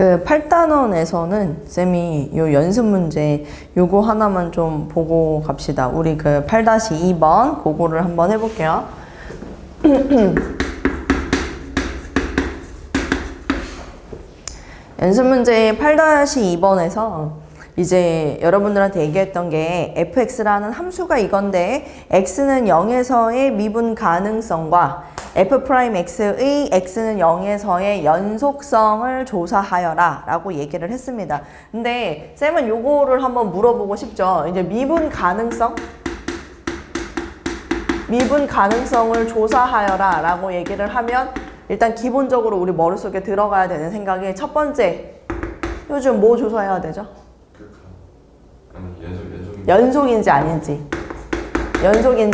그 8단원에서는 쌤이 요 연습 문제 요거 하나만 좀 보고 갑시다. 우리 그 8-2번 그거를 한번 해볼게요. 연습 문제 8-2번에서 이제 여러분들한테 얘기했던 게 fx라는 함수가 이건데 x는 0에서의 미분 가능성과 f'x의 x는 0에서의 연속성을 조사하여라 라고 얘기를 했습니다. 근데 쌤은 요거를 한번 물어보고 싶죠. 이제 미분 가능성을 조사하여라 라고 얘기를 하면 일단 기본적으로 우리 머릿속에 들어가야 되는 생각이 첫 번째, 요즘 뭐 조사해야 되죠? 연속인지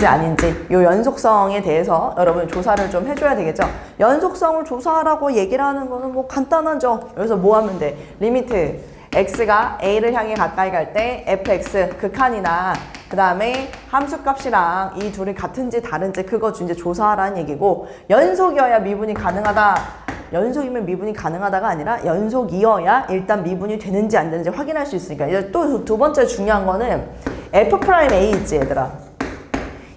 아닌지 요 연속성에 대해서 여러분 조사를 좀 해줘야 되겠죠. 연속성을 조사하라고 얘기를 하는 거는 뭐 간단하죠. 여기서 뭐 하면 돼? 리미트 x가 a를 향해 가까이 갈 때 fx 극한이나 그 다음에 함수값이랑 이 둘이 같은지 다른지 그거 이제 조사하라는 얘기고, 연속이어야 미분이 가능하다. 연속이면 미분이 가능하다가 아니라 연속이어야 일단 미분이 되는지 안 되는지 확인할 수 있으니까. 이제 또 두 번째 중요한 거는 f'A 있지 얘들아.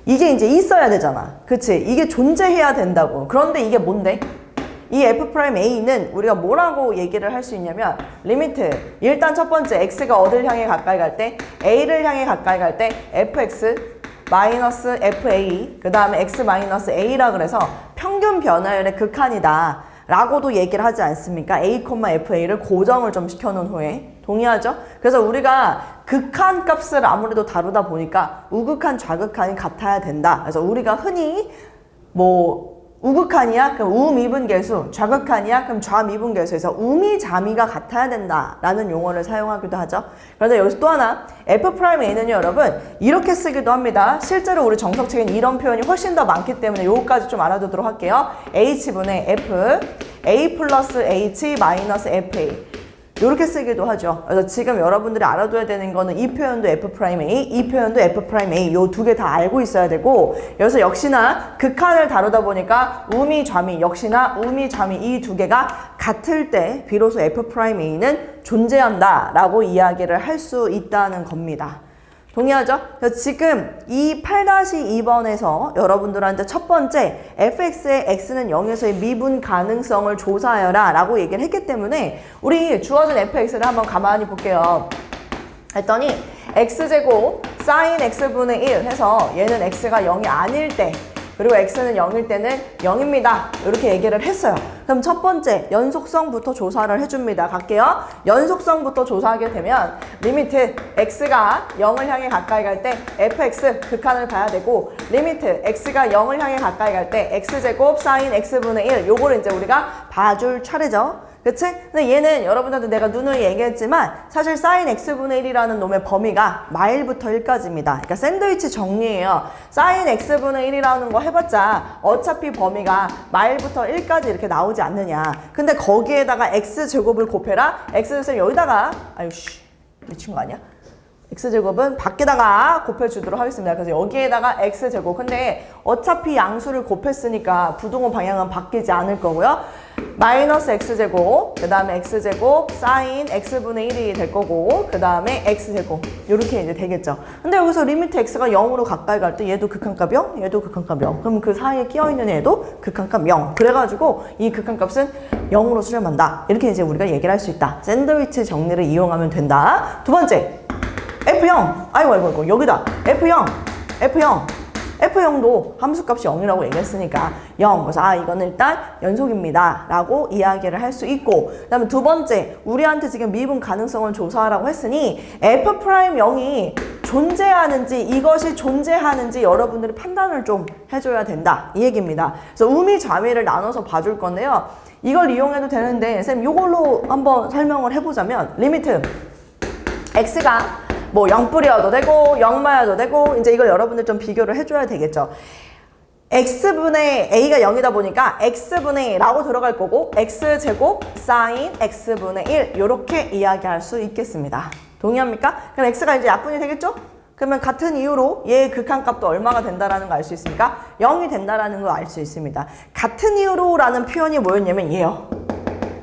이게 이제 있어야 되잖아. 그치? 이게 존재해야 된다고. 그런데 이게 뭔데? 이 f'A는 우리가 뭐라고 얘기를 할 수 있냐면 리미트 일단 첫 번째 x가 어딜 향해 가까이 갈 때 a를 향해 가까이 갈 때 fx 마이너스 fa 그 다음에 x 마이너스 a라 그래서 평균 변화율의 극한이다 라고도 얘기를 하지 않습니까? a, fa를 고정을 좀 시켜놓은 후에. 동의하죠? 그래서 우리가 극한 값을 아무래도 다루다 보니까 우극한, 좌극한이 같아야 된다. 그래서 우리가 흔히 뭐 우극한이야? 그럼 우미분계수, 좌극한이야? 그럼 좌미분계수에서 우미좌미가 같아야 된다라는 용어를 사용하기도 하죠. 그런데 여기서 또 하나, f'A는요 여러분 이렇게 쓰기도 합니다. 실제로 우리 정석책엔 이런 표현이 훨씬 더 많기 때문에 요거까지 좀 알아두도록 할게요. h분의 f, a 플러스 h 마이너스 fa 이렇게 쓰기도 하죠. 그래서 지금 여러분들이 알아둬야 되는 거는 이 표현도 f'A, 이 표현도 f'A 요 두 개 다 알고 있어야 되고, 여기서 역시나 극한을 다루다 보니까 우미, 좌미, 역시나 우미, 좌미 이 두 개가 같을 때 비로소 f'A는 존재한다 라고 이야기를 할 수 있다는 겁니다. 동의하죠? 그래서 지금 이 8-2번에서 여러분들한테 첫 번째 fx의 x는 0에서의 미분 가능성을 조사하여라 라고 얘기를 했기 때문에 우리 주어진 fx를 한번 가만히 볼게요. 했더니 x제곱 sin x분의 1 해서 얘는 x가 0이 아닐 때 그리고 x는 0일 때는 0입니다. 이렇게 얘기를 했어요. 그럼 첫 번째 연속성부터 조사를 해줍니다. 갈게요. 연속성부터 조사하게 되면 리미트 x가 0을 향해 가까이 갈 때 fx 극한을 봐야 되고, 리미트 x가 0을 향해 가까이 갈 때 x제곱 sin x분의 1 요거를 이제 우리가 봐줄 차례죠. 그치? 근데 얘는 여러분들한테 내가 누누이 얘기했지만 사실 sin x분의 1이라는 놈의 범위가 마일부터 1까지입니다. 그러니까 샌드위치 정리예요. sin x분의 1이라는 거 해봤자 어차피 범위가 마일부터 1까지 이렇게 나오지 않느냐. 근데 거기에다가 x제곱을 곱해라? x제곱 여기다가 아유씨 미친 거 아니야? x제곱은 밖에다가 곱해주도록 하겠습니다. 그래서 여기에다가 x제곱. 근데 어차피 양수를 곱했으니까 부등호 방향은 바뀌지 않을 거고요. 마이너스 x제곱, 그 다음에 x제곱, sin x분의 1이 될 거고, 그 다음에 x제곱. 이렇게 이제 되겠죠. 근데 여기서 리미트 x가 0으로 가까이 갈 때 얘도 극한값 0, 얘도 극한값 0. 그럼 그 사이에 끼어있는 얘도 극한값 0. 그래가지고 이 극한값은 0으로 수렴한다. 이렇게 이제 우리가 얘기를 할 수 있다. 샌드위치 정리를 이용하면 된다. 두 번째. F0, 아이고, 여기다. F0도 함수값이 0이라고 얘기했으니까 0. 그래서 이거는 일단 연속입니다 라고 이야기를 할 수 있고, 그 다음에 두 번째, 우리한테 지금 미분 가능성을 조사하라고 했으니 F'0이 존재하는지, 이것이 존재하는지 여러분들이 판단을 좀 해줘야 된다 이 얘기입니다. 그래서 우미, 좌미를 나눠서 봐줄 건데요. 이걸 이용해도 되는데 쌤 이걸로 한번 설명을 해보자면, 리미트 x가 뭐 0뿌리여도 되고 0마여도 되고, 이제 이걸 여러분들 좀 비교를 해줘야 되겠죠. x분의 a가 0이다 보니까 x분의 라고 들어갈 거고, x제곱 sin x분의 1 이렇게 이야기할 수 있겠습니다. 동의합니까? 그럼 x가 이제 약분이 되겠죠? 그러면 같은 이유로 얘의 극한값도 얼마가 된다라는 거 알 수 있습니까? 0이 된다라는 거 알 수 있습니다. 같은 이유로 라는 표현이 뭐였냐면 얘요.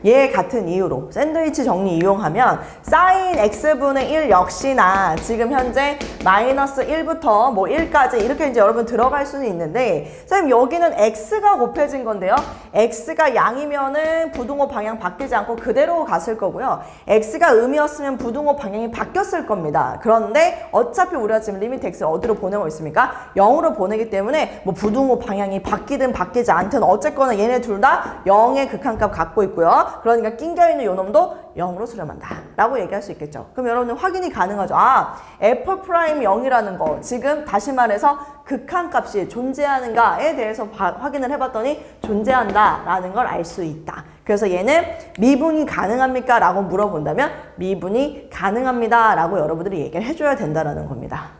얘 같은 이유로 샌드위치 정리 이용하면 사인 x분의 1 역시나 지금 현재 마이너스 1부터 뭐 1까지 이렇게 이제 여러분 들어갈 수는 있는데 선생님 여기는 x가 곱해진 건데요. x가 양이면은 부등호 방향 바뀌지 않고 그대로 갔을 거고요. x가 음이었으면 부등호 방향이 바뀌었을 겁니다. 그런데 어차피 우리가 지금 리미트 x를 어디로 보내고 있습니까? 0으로 보내기 때문에 뭐 부등호 방향이 바뀌든 바뀌지 않든 어쨌거나 얘네 둘 다 0의 극한값 갖고 있고요. 그러니까 낑겨있는 요 놈도 0으로 수렴한다 라고 얘기할 수 있겠죠. 그럼 여러분들 확인이 가능하죠. 아, f'0이라는 거 지금 다시 말해서 극한값이 존재하는가에 대해서 확인을 해봤더니 존재한다 라는 걸 알 수 있다. 그래서 얘는 미분이 가능합니까? 라고 물어본다면 미분이 가능합니다 라고 여러분들이 얘기를 해줘야 된다는 겁니다.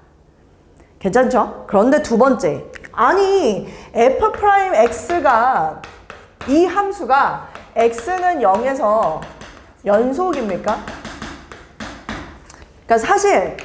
괜찮죠? 그런데 두 번째, 아니 f'x가 이 함수가 x는 0에서 연속입니까? 그러니까 사실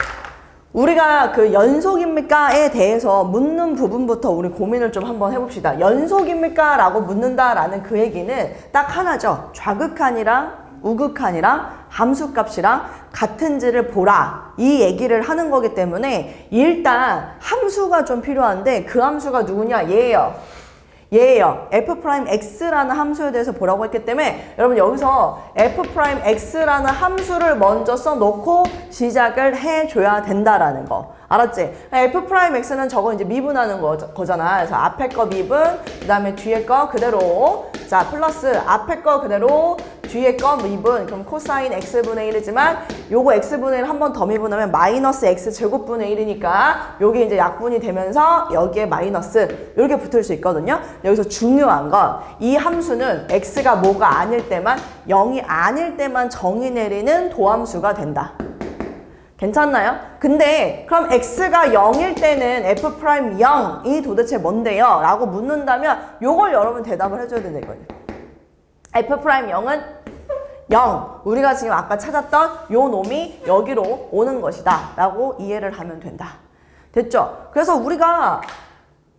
우리가 그 연속입니까에 대해서 묻는 부분부터 우리 고민을 좀 한번 해봅시다. 연속입니까? 라고 묻는다라는 그 얘기는 딱 하나죠. 좌극한이랑 우극한이랑 함수값이랑 같은지를 보라 이 얘기를 하는 거기 때문에 일단 함수가 좀 필요한데 그 함수가 누구냐? 얘예요. f'x라는 함수에 대해서 보라고 했기 때문에 여러분 여기서 f'x라는 함수를 먼저 써놓고 시작을 해줘야 된다라는 거. 알았지? f'x는 저거 이제 미분하는 거잖아. 그래서 앞에 거 미분, 그 다음에 뒤에 거 그대로. 자, 플러스 앞에 거 그대로, 뒤에 거 미분. 그럼 코사인 x분의 1이지만 요거 x분의 1 한 번 더 미분하면 마이너스 x제곱분의 1이니까 요게 이제 약분이 되면서 여기에 마이너스 이렇게 붙을 수 있거든요. 여기서 중요한 건 이 함수는 x가 뭐가 아닐 때만 0이 아닐 때만 정의 내리는 도함수가 된다. 괜찮나요? 근데 그럼 x가 0일 때는 f'0이 도대체 뭔데요? 라고 묻는다면 요걸 여러분 대답을 해줘야 된다 이거예요. f'0은 0. 우리가 지금 아까 찾았던 요 놈이 여기로 오는 것이다 라고 이해를 하면 된다. 됐죠? 그래서 우리가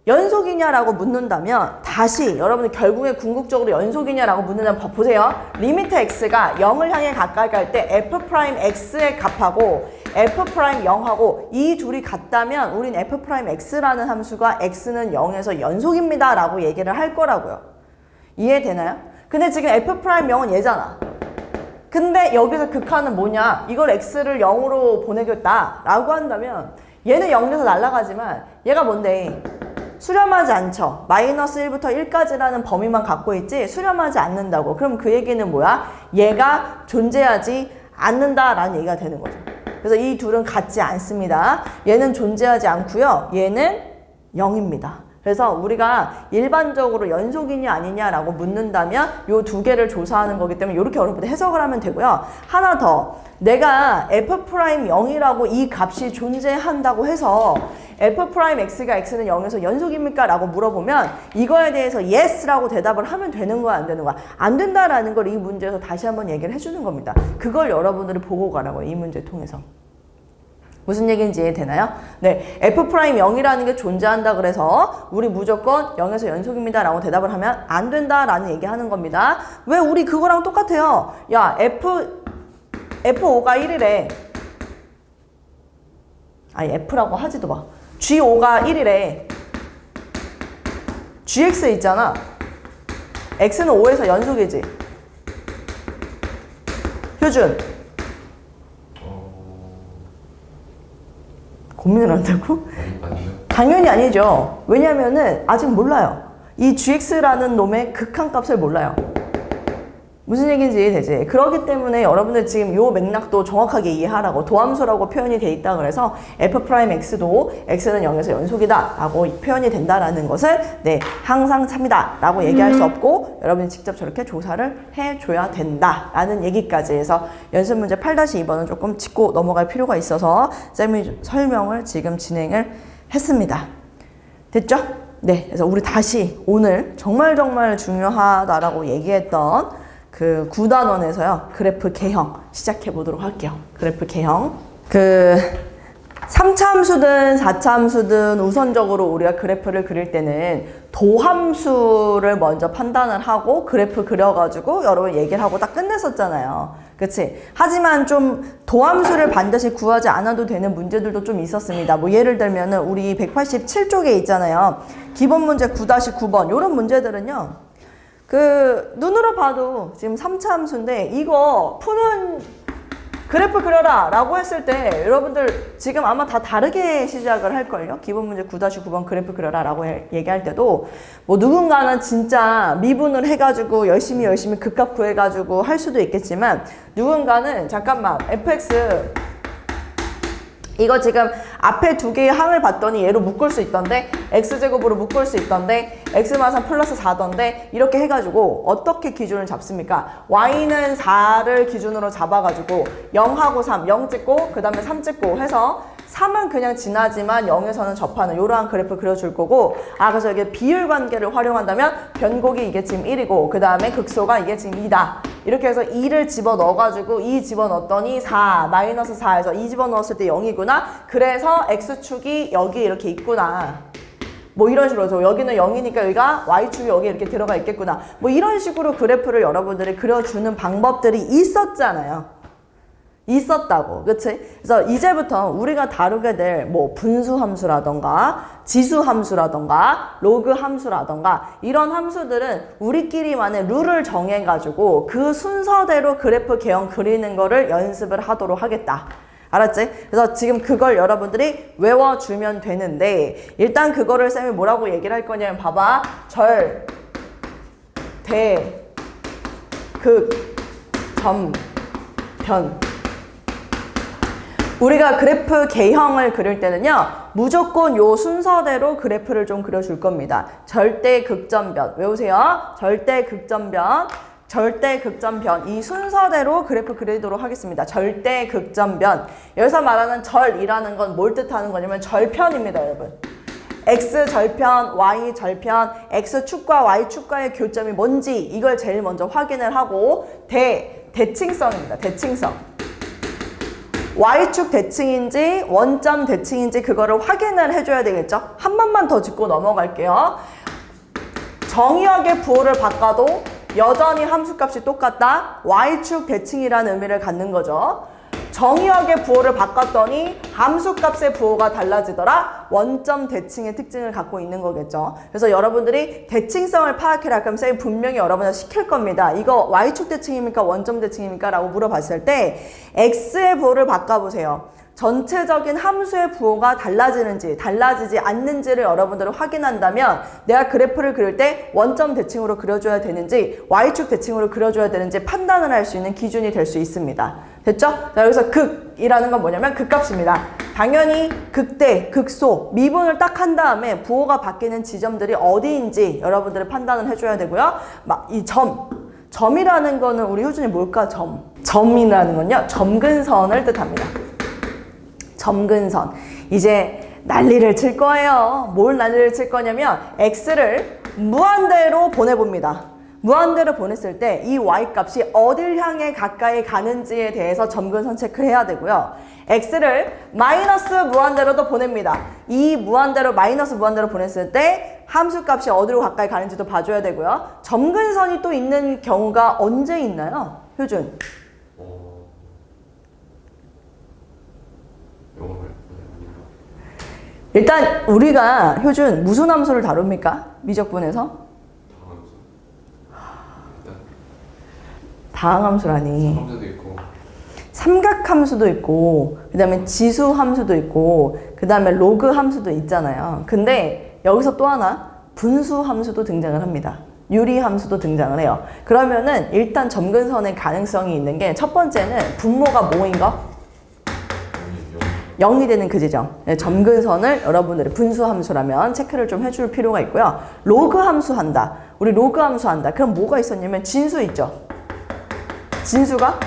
연속이냐라고 묻는다면 다시 여러분들 결국에 궁극적으로 연속이냐라고 묻는다면 보세요. 리미트 x가 0을 향해 가까이 갈 때 f'x의 값하고 f'0하고 이 둘이 같다면 우린 f'x라는 함수가 x는 0에서 연속입니다 라고 얘기를 할 거라고요. 이해되나요? 근데 지금 f'0은 얘잖아. 근데 여기서 극한은 뭐냐? 이걸 x를 0으로 보내겠다 라고 한다면 얘는 0에서 날아가지만 얘가 뭔데? 수렴하지 않죠. 마이너스 1부터 1까지라는 범위만 갖고 있지 수렴하지 않는다고. 그럼 그 얘기는 뭐야? 얘가 존재하지 않는다라는 얘기가 되는 거죠. 그래서 이 둘은 같지 않습니다. 얘는 존재하지 않고요. 얘는 0입니다. 그래서 우리가 일반적으로 연속이냐 아니냐라고 묻는다면 요 두 개를 조사하는 거기 때문에 이렇게 여러분들 해석을 하면 되고요. 하나 더, 내가 f'0이라고 이 값이 존재한다고 해서 f'x가 x는 0에서 연속입니까? 라고 물어보면 이거에 대해서 yes라고 대답을 하면 되는 거야 안 되는 거야? 안 된다라는 걸 이 문제에서 다시 한번 얘기를 해주는 겁니다. 그걸 여러분들이 보고 가라고요. 이 문제 통해서. 무슨 얘기인지 이해되나요? 네, f'0이라는 게 존재한다 그래서 우리 무조건 0에서 연속입니다 라고 대답을 하면 안 된다라는 얘기하는 겁니다. 왜 우리 그거랑 똑같아요. 야, f5가 1이래. 아니 f라고 하지도 마. g5가 1이래. gx 있잖아. x는 5에서 연속이지. 효준. 고민을 한다고? 당연히 아니죠. 왜냐면은 아직 몰라요. 이 gx라는 놈의 극한값을 몰라요. 무슨 얘기인지 이해되지? 그렇기 때문에 여러분들 지금 요 맥락도 정확하게 이해하라고 도함수라고 표현이 돼 있다 그래서 f'x도 x는 0에서 연속이다 라고 표현이 된다라는 것을 네 항상 참이다 라고 얘기할 수 없고 여러분이 직접 저렇게 조사를 해줘야 된다 라는 얘기까지 해서 연습 문제 8-2번은 조금 짚고 넘어갈 필요가 있어서 쌤이 설명을 지금 진행을 했습니다. 됐죠? 네, 그래서 우리 다시 오늘 정말 중요하다라고 얘기했던 그 9단원에서요. 그래프 개형 시작해 보도록 할게요. 그래프 개형. 3차 함수든 4차 함수든 우선적으로 우리가 그래프를 그릴 때는 도함수를 먼저 판단을 하고 그래프 그려가지고 여러분 얘기를 하고 딱 끝냈었잖아요. 그치? 하지만 좀 도함수를 반드시 구하지 않아도 되는 문제들도 좀 있었습니다. 뭐 예를 들면은 우리 187쪽에 있잖아요. 기본 문제 9-9번 이런 문제들은요. 그 눈으로 봐도 지금 3차 함수인데 이거 푸는 그래프 그려라 라고 했을 때 여러분들 지금 아마 다 다르게 시작을 할걸요. 기본 문제 9-9번 그래프 그려라 라고 얘기할 때도 뭐 누군가는 진짜 미분을 해가지고 열심히 극값 구해가지고 할 수도 있겠지만 누군가는 잠깐만 fx 이거 지금 앞에 두 개의 항을 봤더니 얘로 묶을 수 있던데 x제곱으로 묶을 수 있던데 x-3 플러스 4던데 이렇게 해가지고 어떻게 기준을 잡습니까? y는 4를 기준으로 잡아가지고 0하고 3, 0 찍고 그 다음에 3 찍고 해서 3은 그냥 지나지만 0에서는 접하는 이러한 그래프 그려줄 거고 그래서 이게 비율 관계를 활용한다면 변곡이 이게 지금 1이고 그 다음에 극소가 이게 지금 2다. 이렇게 해서 2를 집어넣어가지고 2 집어넣었더니 4, 마이너스 4에서 2 집어넣었을 때 0이구나. 그래서 X축이 여기 이렇게 있구나. 뭐 이런 식으로 해서 여기는 0이니까 여기가 Y축이 여기 이렇게 들어가 있겠구나. 뭐 이런 식으로 그래프를 여러분들이 그려주는 방법들이 있었잖아요. 있었다고. 그치? 그래서 이제부터 우리가 다루게 될 뭐 분수 함수라던가 지수 함수라던가 로그 함수라던가 이런 함수들은 우리끼리만의 룰을 정해가지고 그 순서대로 그래프 개형 그리는 거를 연습을 하도록 하겠다. 알았지? 그래서 지금 그걸 여러분들이 외워주면 되는데 일단 그거를 쌤이 뭐라고 얘기를 할 거냐면 봐봐. 절, 대, 극, 점, 변. 우리가 그래프 개형을 그릴 때는요. 무조건 요 순서대로 그래프를 좀 그려줄 겁니다. 절대 극점변. 외우세요. 절대 극점변. 절대 극점변. 이 순서대로 그래프 그리도록 하겠습니다. 절대 극점변. 여기서 말하는 절이라는 건 뭘 뜻하는 거냐면 절편입니다, 여러분. X절편, Y절편, X축과 Y축과의 교점이 뭔지 이걸 제일 먼저 확인을 하고 대칭성입니다. 대칭성. Y축 대칭인지 원점 대칭인지 그거를 확인을 해줘야 되겠죠. 한 번만 더 짚고 넘어갈게요. 정의역의 부호를 바꿔도 여전히 함수값이 똑같다. Y축 대칭이라는 의미를 갖는 거죠. 정의역의 부호를 바꿨더니 함수값의 부호가 달라지더라. 원점 대칭의 특징을 갖고 있는 거겠죠. 그래서 여러분들이 대칭성을 파악해라. 그럼 쌤이 분명히 여러분한테 시킬 겁니다. 이거 Y축 대칭입니까? 원점 대칭입니까? 라고 물어봤을 때 X의 부호를 바꿔보세요. 전체적인 함수의 부호가 달라지는지 달라지지 않는지를 여러분들은 확인한다면 내가 그래프를 그릴 때 원점 대칭으로 그려줘야 되는지 Y축 대칭으로 그려줘야 되는지 판단을 할 수 있는 기준이 될 수 있습니다. 됐죠? 자, 여기서 극이라는 건 뭐냐면 극값입니다. 당연히 극대, 극소, 미분을 딱 한 다음에 부호가 바뀌는 지점들이 어디인지 여러분들이 판단을 해줘야 되고요. 이 점이라는 거는 우리 효준이 뭘까? 점이라는 건요. 점근선을 뜻합니다. 점근선. 이제 난리를 칠 거예요. 뭘 난리를 칠 거냐면 X를 무한대로 보내봅니다. 무한대로 보냈을 때 이 Y값이 어딜 향해 가까이 가는지에 대해서 점근선 체크해야 되고요. X를 마이너스 무한대로도 보냅니다. 이 무한대로 마이너스 무한대로 보냈을 때 함수값이 어디로 가까이 가는지도 봐줘야 되고요. 점근선이 또 있는 경우가 언제 있나요? 효준. 일단 우리가 효준 무슨 함수를 다룹니까? 미적분에서? 다항함수라니. 삼각함수도 있고 삼각함수도 있고 그 다음에 지수함수도 있고 그 다음에 로그함수도 있잖아요. 근데 여기서 또 하나 분수함수도 등장을 합니다. 유리함수도 등장을 해요. 그러면은 일단 점근선의 가능성이 있는 게 첫 번째는 분모가 뭐인 거? 0이 되는 그 지점. 네, 점근선을 여러분들이 분수함수라면 체크를 좀 해줄 필요가 있고요. 로그함수 한다. 우리 로그함수 한다. 그럼 뭐가 있었냐면 진수 있죠. 진수가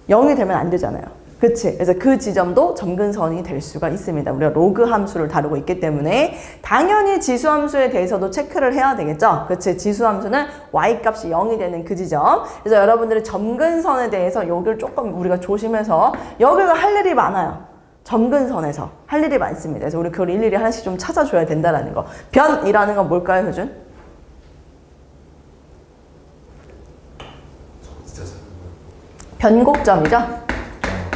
0이 되면 안 되잖아요. 그치? 그래서 그 지점도 점근선이 될 수가 있습니다. 우리가 로그 함수를 다루고 있기 때문에 당연히 지수함수에 대해서도 체크를 해야 되겠죠? 그치? 지수함수는 Y값이 0이 되는 그 지점. 그래서 여러분들이 점근선에 대해서 여기를 조금 우리가 조심해서 여기가 할 일이 많아요. 점근선에서 할 일이 많습니다. 그래서 우리 그걸 일일이 하나씩 좀 찾아줘야 된다는 거. 변이라는 건 뭘까요, 효준? 변곡점이죠?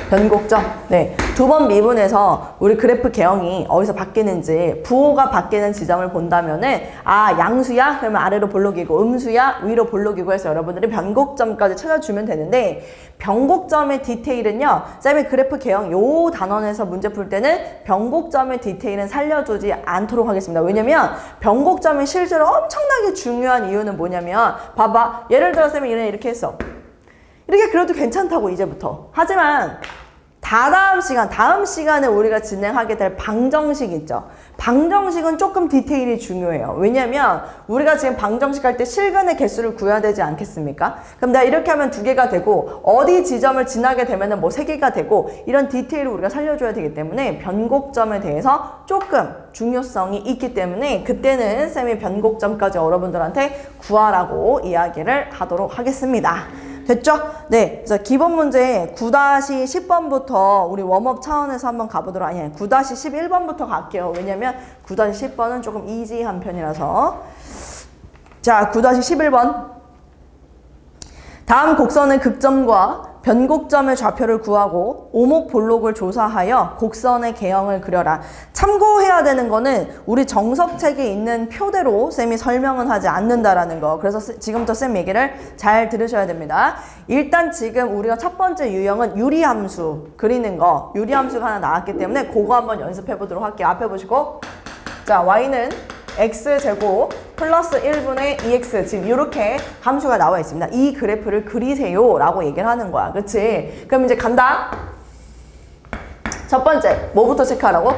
변곡점. 네. 두 번 미분해서 우리 그래프 개형이 어디서 바뀌는지, 부호가 바뀌는 지점을 본다면은, 아, 양수야? 그러면 아래로 볼록이고, 음수야? 위로 볼록이고 해서 여러분들이 변곡점까지 찾아주면 되는데, 변곡점의 디테일은요, 쌤이 그래프 개형 요 단원에서 문제 풀 때는 변곡점의 디테일은 살려주지 않도록 하겠습니다. 왜냐면, 변곡점이 실제로 엄청나게 중요한 이유는 뭐냐면, 봐봐. 예를 들어 쌤이 이렇게 했어. 이렇게 그래도 괜찮다고 이제부터. 하지만 다음 시간에 우리가 진행하게 될 방정식 있죠. 방정식은 조금 디테일이 중요해요. 왜냐면 우리가 지금 방정식 할 때 실근의 개수를 구해야 되지 않겠습니까? 그럼 내가 이렇게 하면 2개가 되고 어디 지점을 지나게 되면은 뭐 3개가 되고 이런 디테일을 우리가 살려줘야 되기 때문에 변곡점에 대해서 조금 중요성이 있기 때문에 그때는 쌤이 변곡점까지 여러분들한테 구하라고 이야기를 하도록 하겠습니다. 됐죠? 네. 그래서 기본 문제 9-10번부터 우리 웜업 차원에서 한번 가보도록, 아니, 9-11번부터 갈게요. 왜냐면 9-10번은 조금 이지한 편이라서. 자, 9-11번. 다음 곡선의 극점과 변곡점의 좌표를 구하고 오목 볼록을 조사하여 곡선의 개형을 그려라. 참고해야 되는 거는 우리 정석책에 있는 표대로 쌤이 설명은 하지 않는다라는 거. 그래서 지금부터 쌤 얘기를 잘 들으셔야 됩니다. 일단 지금 우리가 첫 번째 유형은 유리함수 그리는 거. 유리함수가 하나 나왔기 때문에 그거 한번 연습해 보도록 할게요. 앞에 보시고. 자, y는 x제곱 플러스 1분의 2x 지금 이렇게 함수가 나와 있습니다. 이 그래프를 그리세요 라고 얘기를 하는 거야. 그치? 그럼 이제 간다. 첫 번째 뭐부터 체크하라고?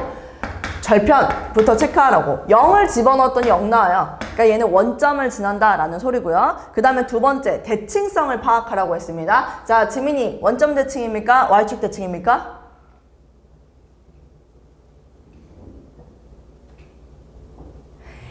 절편부터 체크하라고. 0을 집어넣었더니 0 나와요. 그러니까 얘는 원점을 지난다 라는 소리고요. 그 다음에 두 번째 대칭성을 파악하라고 했습니다. 자, 지민이 원점 대칭입니까? y축 대칭입니까?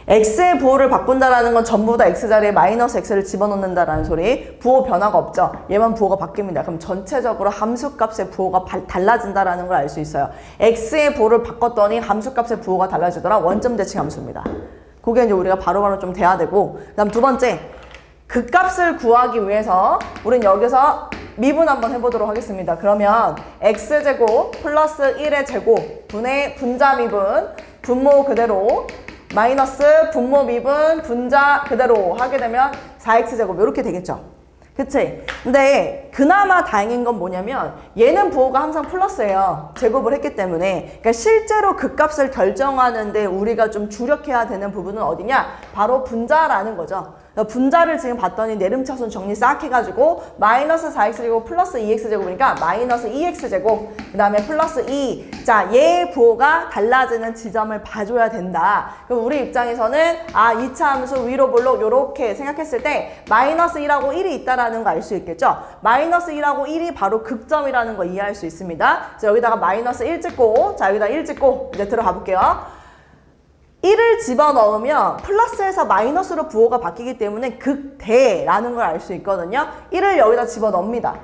x의 부호를 바꾼다라는 건 전부 다 x자리에 마이너스 x를 집어넣는다라는 소리. 부호 변화가 없죠. 얘만 부호가 바뀝니다. 그럼 전체적으로 함수값의 부호가 달라진다라는 걸 알 수 있어요. x의 부호를 바꿨더니 함수값의 부호가 달라지더라. 원점 대칭 함수입니다. 그게 이제 우리가 바로바로 좀 돼야 되고. 그 다음 두 번째, 그 값을 구하기 위해서 우린 여기서 미분 한번 해보도록 하겠습니다. 그러면 x제곱 플러스 1의 제곱 분의 분자 미분 분모 그대로 마이너스 분모 미분 분자 그대로 하게 되면 4x제곱 이렇게 되겠죠. 그치? 근데 그나마 다행인 건 뭐냐면 얘는 부호가 항상 플러스예요. 제곱을 했기 때문에. 그러니까 실제로 그 값을 결정하는데 우리가 좀 주력해야 되는 부분은 어디냐? 바로 분자라는 거죠. 분자를 지금 봤더니 내림차순 정리 싹 해가지고 마이너스 4x제곱 플러스 2x제곱이니까 마이너스 2x제곱 그 다음에 플러스 2. 자, 얘의 부호가 달라지는 지점을 봐줘야 된다. 그럼 우리 입장에서는 아, 2차 함수 위로 볼록 요렇게 생각했을 때 마이너스 1하고 1이 있다라는 거 알 수 있겠죠? 마이너스 1하고 1이 바로 극점이라는 거 이해할 수 있습니다. 자, 여기다가 마이너스 1 찍고 자, 여기다 1 찍고 이제 들어가 볼게요. 1을 집어넣으면 플러스에서 마이너스로 부호가 바뀌기 때문에 극대라는 걸 알 수 있거든요. 1을 여기다 집어넣습니다.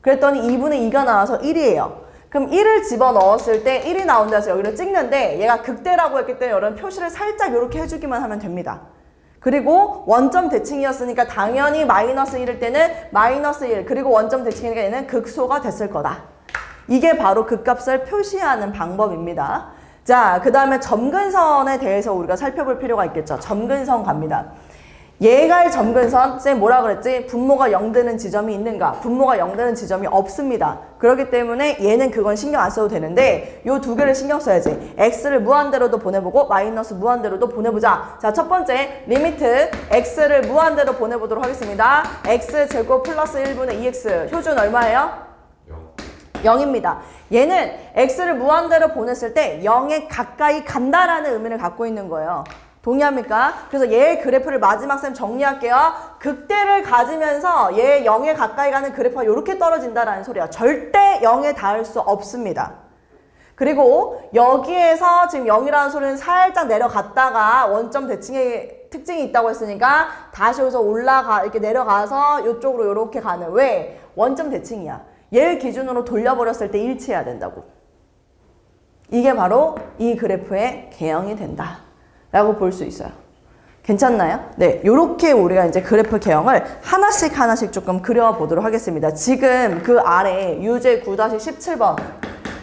그랬더니 2분의 2가 나와서 1이에요. 그럼 1을 집어넣었을 때 1이 나온다 해서 여기를 찍는데 얘가 극대라고 했기 때문에 여러분 표시를 살짝 이렇게 해주기만 하면 됩니다. 그리고 원점 대칭이었으니까 당연히 마이너스 1일 때는 마이너스 1 그리고 원점 대칭이니까 얘는 극소가 됐을 거다. 이게 바로 극값을 표시하는 방법입니다. 자, 그 다음에 점근선에 대해서 우리가 살펴볼 필요가 있겠죠. 점근선 갑니다. 얘가의 점근선, 쌤 뭐라 그랬지? 분모가 0 되는 지점이 있는가? 분모가 0 되는 지점이 없습니다. 그렇기 때문에 얘는 그건 신경 안 써도 되는데 요 두 개를 신경 써야지. x를 무한대로도 보내보고 마이너스 무한대로도 보내보자. 자, 첫 번째 리미트 x를 무한대로 보내보도록 하겠습니다. x제곱 플러스 1분의 2x 효준 얼마예요? 0입니다. 얘는 x를 무한대로 보냈을 때 0에 가까이 간다라는 의미를 갖고 있는 거예요. 동의합니까? 그래서 얘의 그래프를 마지막 쌤 정리할게요. 극대를 가지면서 얘 0에 가까이 가는 그래프가 이렇게 떨어진다라는 소리야. 절대 0에 닿을 수 없습니다. 그리고 여기에서 지금 0이라는 소리는 살짝 내려갔다가 원점 대칭의 특징이 있다고 했으니까 다시 여기서 이렇게 내려가서 이쪽으로 이렇게 가는. 왜? 원점 대칭이야. 얘를 기준으로 돌려버렸을 때 일치해야 된다고. 이게 바로 이 그래프의 개형이 된다 라고 볼 수 있어요. 괜찮나요? 네, 요렇게 우리가 이제 그래프 개형을 하나씩 조금 그려보도록 하겠습니다. 지금 그 아래 유제 9-17번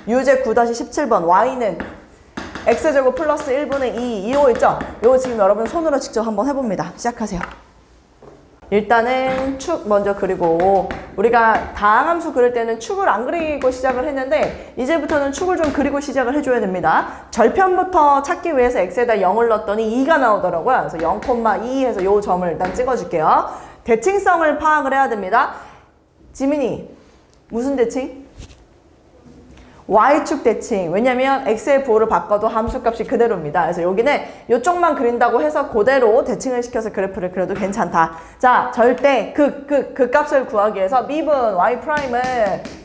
유제 9-17번 y는 x제곱 플러스 1분의 2 이거 있죠? 이거 지금 여러분 손으로 직접 한번 해봅니다. 시작하세요. 일단은 축 먼저 그리고 우리가 다항함수 그릴 때는 축을 안 그리고 시작을 했는데 이제부터는 축을 좀 그리고 시작을 해줘야 됩니다. 절편부터 찾기 위해서 x에다 0을 넣었더니 2가 나오더라고요. 그래서 0,2 해서 요 점을 일단 찍어줄게요. 대칭성을 파악을 해야 됩니다. 지민이 무슨 대칭? y축 대칭. 왜냐면 x의 부호를 바꿔도 함수값이 그대로입니다. 그래서 여기는 이쪽만 그린다고 해서 그대로 대칭을 시켜서 그래프를 그려도 괜찮다. 자, 절대 그 값을 구하기 위해서 미분 y 프라임을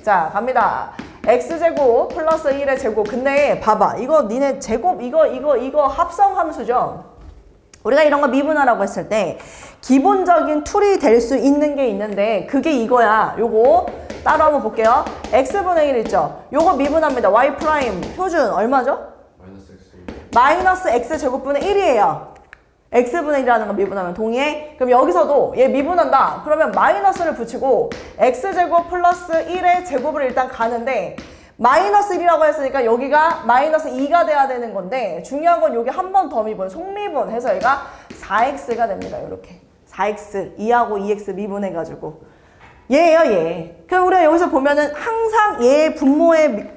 자 갑니다. x제곱 플러스 1의 제곱. 근데 봐봐, 이거 니네 제곱 이거 합성 함수죠. 우리가 이런 거 미분하라고 했을 때 기본적인 툴이 될 수 있는 게 있는데 그게 이거야. 요거 따로 한번 볼게요. x분의 1 있죠? 요거 미분합니다. y 프라임 표준 얼마죠? 마이너스 x 제곱분의 1이에요. x분의 1이라는 거 미분하면 동의해? 그럼 여기서도 얘 미분한다. 그러면 마이너스를 붙이고 x제곱 플러스 1의 제곱을 일단 가는데 마이너스 1이라고 했으니까 여기가 마이너스 2가 돼야 되는 건데 중요한 건 여기 한 번 더 미분, 속미분 해서 얘가 4x가 됩니다. 이렇게 4x, 2하고 2x 미분해가지고 얘예요, 얘. 그럼 우리가 여기서 보면은 항상 얘 분모의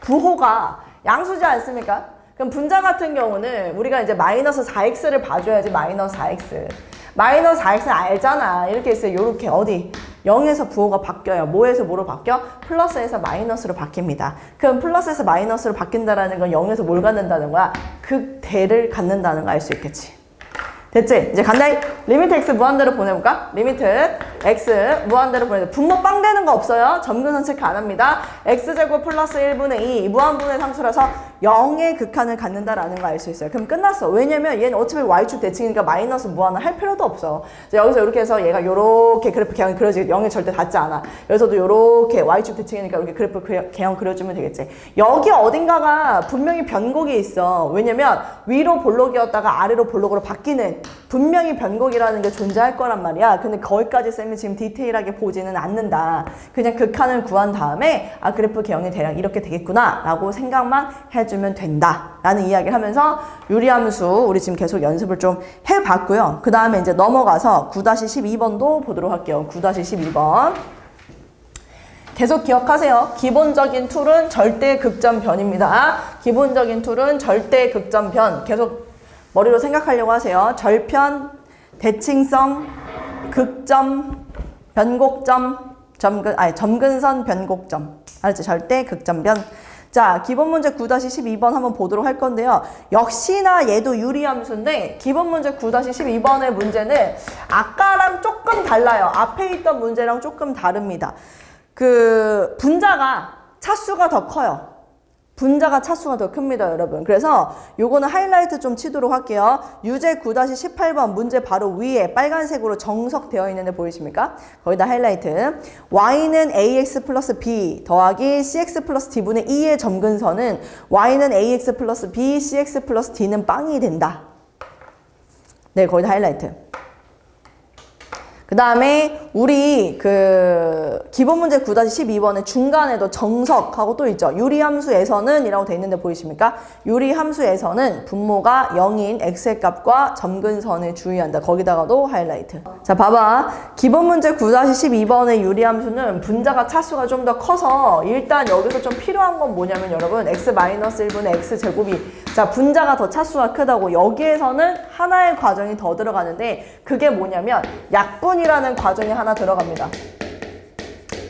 부호가 양수지 않습니까? 그럼 분자 같은 경우는 우리가 이제 마이너스 4x를 봐줘야지. 마이너스 4x. 마이너스 4x는 알잖아. 이렇게 있어요. 요렇게 어디? 0에서 부호가 바뀌어요. 뭐에서 뭐로 바뀌어? 플러스에서 마이너스로 바뀝니다. 그럼 플러스에서 마이너스로 바뀐다라는 건 0에서 뭘 갖는다는 거야? 극대를 갖는다는 거 알 수 있겠지. 됐지? 이제 간단히 리미트 x 무한대로 보내볼까? 리미트 x 무한대로 보내자. 분모 빵 되는 거 없어요. 점근선 체크 안 합니다. x제곱 플러스 1분의 2 무한분의 상수라서 0의 극한을 갖는다라는 거 알 수 있어요. 그럼 끝났어. 왜냐면 얘는 어차피 y축 대칭이니까 마이너스 무한을 할 필요도 없어. 여기서 이렇게 해서 얘가 요렇게 그래프 개형 그려지게 0에 절대 닿지 않아. 여기서도 요렇게 y축 대칭이니까 이렇게 그래프 개형 그려주면 되겠지. 여기 어딘가가 분명히 변곡이 있어. 왜냐면 위로 볼록이었다가 아래로 볼록으로 바뀌는 분명히 변곡이라는 게 존재할 거란 말이야. 근데 거기까지 쌤이 지금 디테일하게 보지는 않는다. 그냥 극한을 구한 다음에 아 그래프 개형이 대략 이렇게 되겠구나 라고 생각만 해주면 된다 라는 이야기를 하면서 유리함수 우리 지금 계속 연습을 좀 해봤고요. 그 다음에 이제 넘어가서 9-12번도 보도록 할게요. 9-12번 계속 기억하세요. 기본적인 툴은 절대 극점변입니다. 기본적인 툴은 절대 극점변. 계속 머리로 생각하려고 하세요. 절편, 대칭성, 극점, 변곡점, 점근선, 변곡점. 알았지? 절대 극점변. 자, 기본 문제 9-12번 한번 보도록 할 건데요. 역시나 얘도 유리함수인데 기본 문제 9-12번의 문제는 아까랑 조금 달라요. 앞에 있던 문제랑 조금 다릅니다. 그 분자가 차수가 더 커요. 분자가 차수가 더 큽니다, 여러분. 그래서 요거는 하이라이트 좀 치도록 할게요. 유제 9-18번 문제 바로 위에 빨간색으로 정석되어 있는데 보이십니까? 거기다 하이라이트. y는 ax 플러스 b 더하기 cx 플러스 d분의 2의 점근선은 y는 ax 플러스 b, cx 플러스 d는 빵이 된다. 네, 거기다 하이라이트. 그 다음에 우리 그 기본 문제 9-12번의 중간에도 정석하고 또 있죠. 유리함수에서는 이라고 돼 있는데 보이십니까? 유리함수에서는 분모가 0인 x의 값과 점근선에 주의한다. 거기다가도 하이라이트. 자, 봐봐. 기본 문제 9-12번의 유리함수는 분자가 차수가 좀 더 커서 일단 여기서 좀 필요한 건 뭐냐면 여러분 x-1분의 x제곱이 자 분자가 더 차수가 크다고 여기에서는 하나의 과정이 더 들어가는데 그게 뭐냐면 약분이라는 과정이 하나 들어갑니다.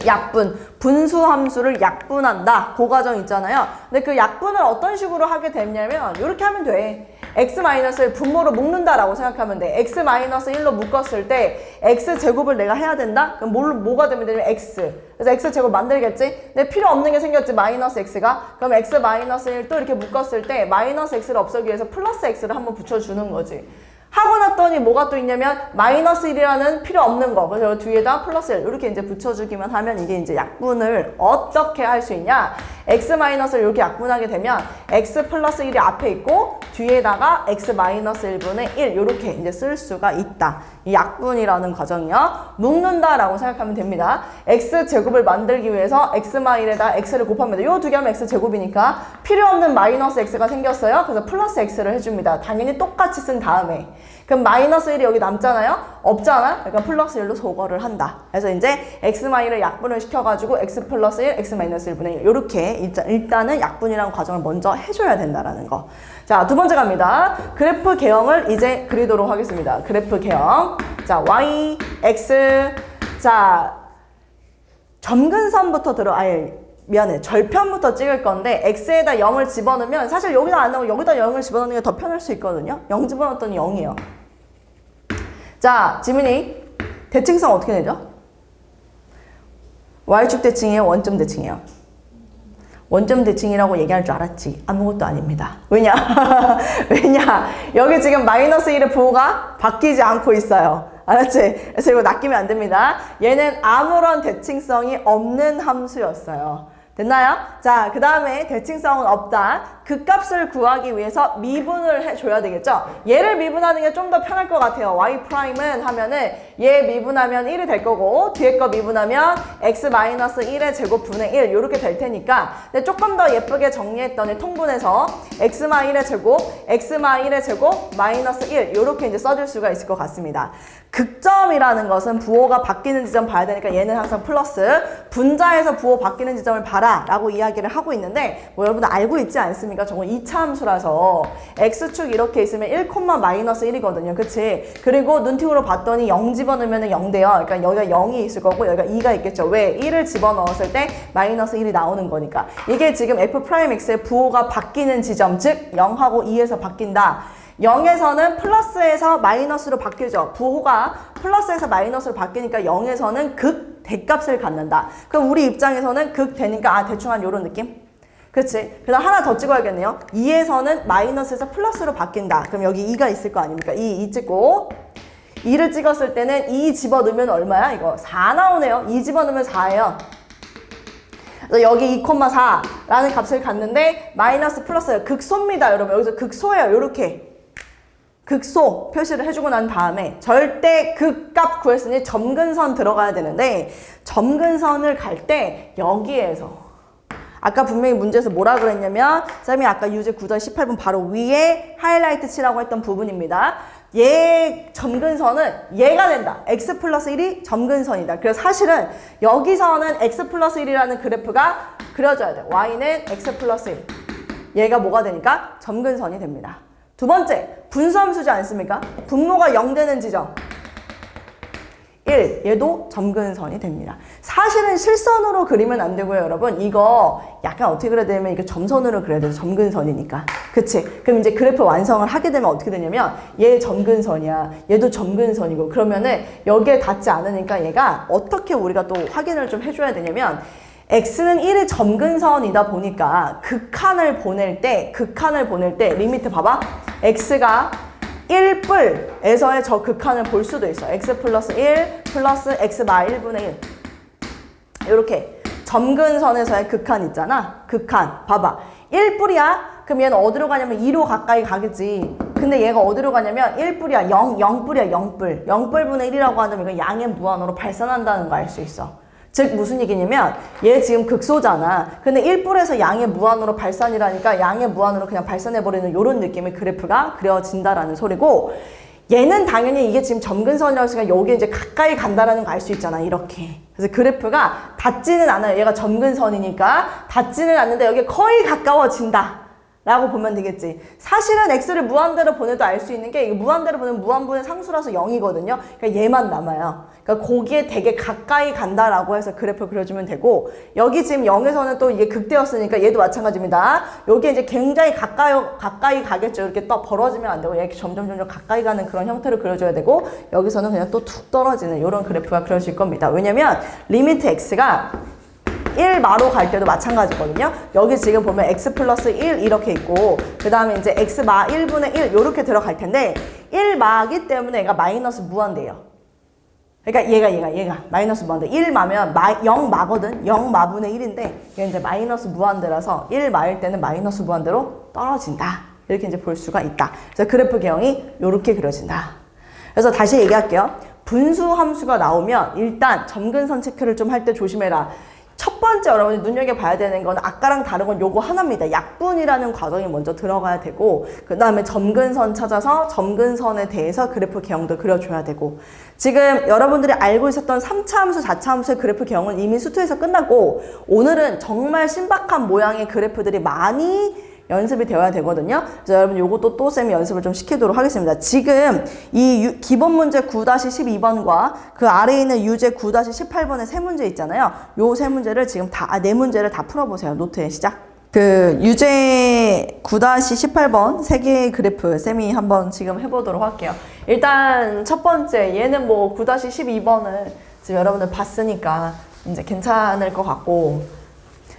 약분, 분수함수를 약분한다. 그 과정 있잖아요. 근데 그 약분을 어떤 식으로 하게 되냐면 이렇게 하면 돼. x-를 분모로 묶는다라고 생각하면 돼. x-1로 묶었을 때 x제곱을 내가 해야 된다? 그럼 뭐가 되면 되냐면 x. 그래서 x제곱 만들겠지? 근데 필요 없는 게 생겼지, 마이너스 x가. 그럼 x-1 또 이렇게 묶었을 때 마이너스 x를 없애기 위해서 플러스 x를 한번 붙여주는 거지. 하고 났더니 뭐가 또 있냐면 마이너스 1이라는 필요 없는 거. 그래서 뒤에다 플러스 1 이렇게 이제 붙여주기만 하면 이게 이제 약분을 어떻게 할 수 있냐? x 마이너스를 이렇게 약분하게 되면 x 플러스 1이 앞에 있고 뒤에다가 x 마이너스 1분의 1 이렇게 이제 쓸 수가 있다. 이 약분이라는 과정이요. 묶는다라고 생각하면 됩니다. x 제곱을 만들기 위해서 x 마일에다 x를 곱합니다. 요 두 개 하면 x 제곱이니까 필요 없는 마이너스 x가 생겼어요. 그래서 플러스 x를 해줍니다. 당연히 똑같이 쓴 다음에 그럼 마이너스 1이 여기 남잖아요? 없잖아? 그러니까 플러스 1로 소거를 한다. 그래서 이제 x 마이를 약분을 시켜가지고 x 플러스 1, x 마이너스 1분의 1 이렇게 일단은 약분이라는 과정을 먼저 해줘야 된다라는 거. 자, 두 번째 갑니다. 그래프 개형을 이제 그리도록 하겠습니다. 그래프 개형. 자, y, x. 자, 점근선부터 미안해. 절편부터 찍을 건데 x에다 0을 집어넣으면 사실 여기다 안 나오고 여기다 0을 집어넣는 게 더 편할 수 있거든요. 0 집어넣었더니 0이에요. 자, 지민이 대칭성 어떻게 내죠? y축 대칭이에요? 원점 대칭이에요? 원점 대칭이라고 얘기할 줄 알았지. 아무것도 아닙니다. 왜냐? 왜냐? 여기 지금 마이너스 1의 부호가 바뀌지 않고 있어요. 알았지? 그래서 이거 낚이면 안 됩니다. 얘는 아무런 대칭성이 없는 함수였어요. 됐나요? 자, 그 다음에 대칭성은 없다. 그 값을 구하기 위해서 미분을 해줘야 되겠죠? 얘를 미분하는 게 좀 더 편할 것 같아요. y''은 하면은 얘 미분하면 1이 될 거고 뒤에 거 미분하면 x-1의 제곱분의 1 이렇게 될 테니까 근데 조금 더 예쁘게 정리했더니 통분해서 x-1의 제곱, x-1의 제곱, 마이너스 1 이렇게 이제 써줄 수가 있을 것 같습니다. 극점이라는 것은 부호가 바뀌는 지점 봐야 되니까 얘는 항상 플러스 분자에서 부호 바뀌는 지점을 봐라 라고 이야기를 하고 있는데 뭐 여러분 알고 있지 않습니까? 저거 2차 함수라서 x축 이렇게 있으면 1, 마이너스 1이거든요. 그치? 그리고 눈팅으로 봤더니 0 집어넣으면 0 돼요. 그러니까 여기가 0이 있을 거고 여기가 2가 있겠죠. 왜? 1을 집어넣었을 때 마이너스 1이 나오는 거니까. 이게 지금 f'x의 부호가 바뀌는 지점, 즉 0하고 2에서 바뀐다. 0에서는 플러스에서 마이너스로 바뀌죠. 부호가 플러스에서 마이너스로 바뀌니까 0에서는 극 대값을 갖는다. 그럼 우리 입장에서는 극 되니까 대충 한 요런 느낌? 그치? 그 다음 하나 더 찍어야겠네요. 2에서는 마이너스에서 플러스로 바뀐다. 그럼 여기 2가 있을 거 아닙니까? 2 찍고 2를 찍었을 때는 2 집어넣으면 얼마야? 이거 4 나오네요. 2 집어넣으면 4예요. 그래서 여기 2,4라는 값을 갖는데 마이너스 플러스 극소입니다. 여러분 여기서 극소예요. 요렇게 극소 표시를 해주고 난 다음에 절대 극값 구했으니 점근선 들어가야 되는데 점근선을 갈 때 여기에서 아까 분명히 문제에서 뭐라 그랬냐면 쌤이 아까 유제 9절 18분 바로 위에 하이라이트 치라고 했던 부분입니다. 얘 점근선은 얘가 된다. x 플러스 1이 점근선이다. 그래서 사실은 여기서는 x 플러스 1이라는 그래프가 그려져야 돼. y는 x 플러스 1. 얘가 뭐가 되니까 점근선이 됩니다. 두 번째, 분수함수지 않습니까? 분모가 0 되는 지점. 1, 얘도 점근선이 됩니다. 사실은 실선으로 그리면 안 되고요, 여러분. 이거 약간 어떻게 그려야 되냐면 이게 점선으로 그려야 돼요. 점근선이니까. 그치? 그럼 이제 그래프 완성을 하게 되면 어떻게 되냐면 얘 점근선이야. 얘도 점근선이고 그러면은 여기에 닿지 않으니까 얘가 어떻게 우리가 또 확인을 좀 해줘야 되냐면 x는 1의 점근선이다 보니까 극한을 보낼 때 리미트 봐봐. x가 1뿔에서의 저 극한을 볼 수도 있어. x 플러스 1 플러스 x 마 1분의 1 이렇게 점근선에서의 극한 있잖아. 극한 봐봐. 1뿔이야. 그럼 얘는 어디로 가냐면 2로 가까이 가겠지. 근데 얘가 어디로 가냐면 1뿔이야. 0뿔이야. 0뿔. 0뿔분의 1이라고 한다면 이건 양의 무한으로 발산한다는 거 알 수 있어. 즉 무슨 얘기냐면 얘 지금 극소잖아. 근데 1뿔에서 양의 무한으로 발산이라니까 양의 무한으로 그냥 발산해버리는 이런 느낌의 그래프가 그려진다라는 소리고 얘는 당연히 이게 지금 점근선이라고 했으니까 여기에 이제 가까이 간다라는 거 알 수 있잖아. 이렇게. 그래서 그래프가 닿지는 않아요. 얘가 점근선이니까 닿지는 않는데 여기에 거의 가까워진다. 라고 보면 되겠지. 사실은 x를 무한대로 보내도 알 수 있는 게 이게 무한대로 보내면 무한분의 상수라서 0이거든요. 그러니까 얘만 남아요. 그러니까 거기에 되게 가까이 간다라고 해서 그래프 그려주면 되고 여기 지금 0에서는 또 이게 극대였으니까 얘도 마찬가지입니다. 여기 이제 굉장히 가까이 가겠죠. 이렇게 또 벌어지면 안 되고 이렇게 점점 가까이 가는 그런 형태로 그려줘야 되고 여기서는 그냥 또 툭 떨어지는 이런 그래프가 그려질 겁니다. 왜냐면 리미트 x가 1마로 갈 때도 마찬가지거든요. 여기 지금 보면 x 플러스 1 이렇게 있고 그 다음에 이제 x마 1분의 1 이렇게 들어갈 텐데 1마기 때문에 얘가 마이너스 무한대예요. 그러니까 얘가 마이너스 무한대. 1마면 0마거든. 0마분의 1인데 얘 이제 마이너스 무한대라서 1마일 때는 마이너스 무한대로 떨어진다. 이렇게 이제 볼 수가 있다. 그래서 그래프 개형이 이렇게 그려진다. 그래서 다시 얘기할게요. 분수 함수가 나오면 일단 점근선 체크를 좀 할 때 조심해라. 첫 번째 여러분이 눈여겨봐야 되는 건 아까랑 다른 건 요거 하나입니다. 약분이라는 과정이 먼저 들어가야 되고 그 다음에 점근선 찾아서 점근선에 대해서 그래프 개형도 그려줘야 되고 지금 여러분들이 알고 있었던 3차 함수, 4차 함수의 그래프 개형은 이미 수투에서 끝났고 오늘은 정말 신박한 모양의 그래프들이 많이 연습이 되어야 되거든요. 그래서 여러분 요것도 또 쌤이 연습을 좀 시키도록 하겠습니다. 지금 이 기본 문제 9-12번과 그 아래에 있는 유제 9-18번의 세 문제 있잖아요. 요 세 문제를 지금 네 문제를 다 풀어보세요. 노트에 시작. 그 유제 9-18번 세 개의 그래프 쌤이 한번 지금 해보도록 할게요. 일단 첫 번째 얘는 뭐 9-12번을 지금 여러분들 봤으니까 이제 괜찮을 것 같고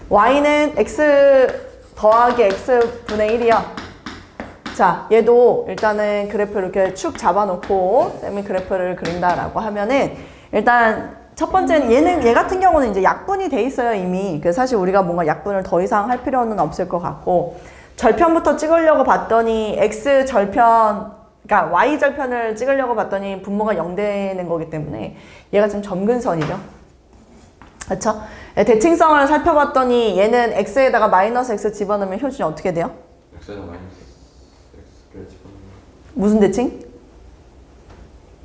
y는 x 더하기 x분의 1이요. 자, 얘도 일단은 그래프를 이렇게 축 잡아놓고 쌤이 그래프를 그린다라고 하면은 일단 첫 번째는 얘 같은 경우는 이제 약분이 돼 있어요, 이미. 그래서 사실 우리가 뭔가 약분을 더 이상 할 필요는 없을 것 같고 절편부터 찍으려고 봤더니 x절편 그러니까 y절편을 찍으려고 봤더니 분모가 0 되는 거기 때문에 얘가 지금 점근선이죠. 그렇죠? 대칭성을 살펴봤더니 얘는 x에다가 마이너스 x 집어넣으면 효준이 어떻게 돼요? x에다 마이너스 x를 집어넣으면 무슨 대칭?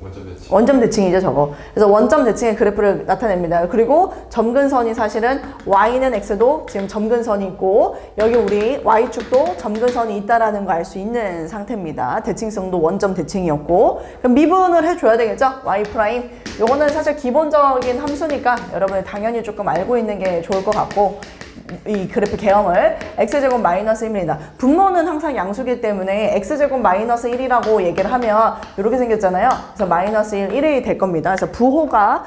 원점 대칭. 원점 대칭이죠, 저거. 그래서 원점 대칭의 그래프를 나타냅니다. 그리고 점근선이 사실은 y는 x도 지금 점근선이 있고 여기 우리 y축도 점근선이 있다라는 거 알 수 있는 상태입니다. 대칭성도 원점 대칭이었고 그럼 미분을 해줘야 되겠죠? y 프라임. 요거는 사실 기본적인 함수니까 여러분이 당연히 조금 알고 있는 게 좋을 것 같고 이 그래프 개형을 x제곱 마이너스 1입니다. 분모는 항상 양수기 때문에 x제곱 마이너스 1이라고 얘기를 하면 이렇게 생겼잖아요. 그래서 마이너스 1, 1이 될 겁니다. 그래서 부호가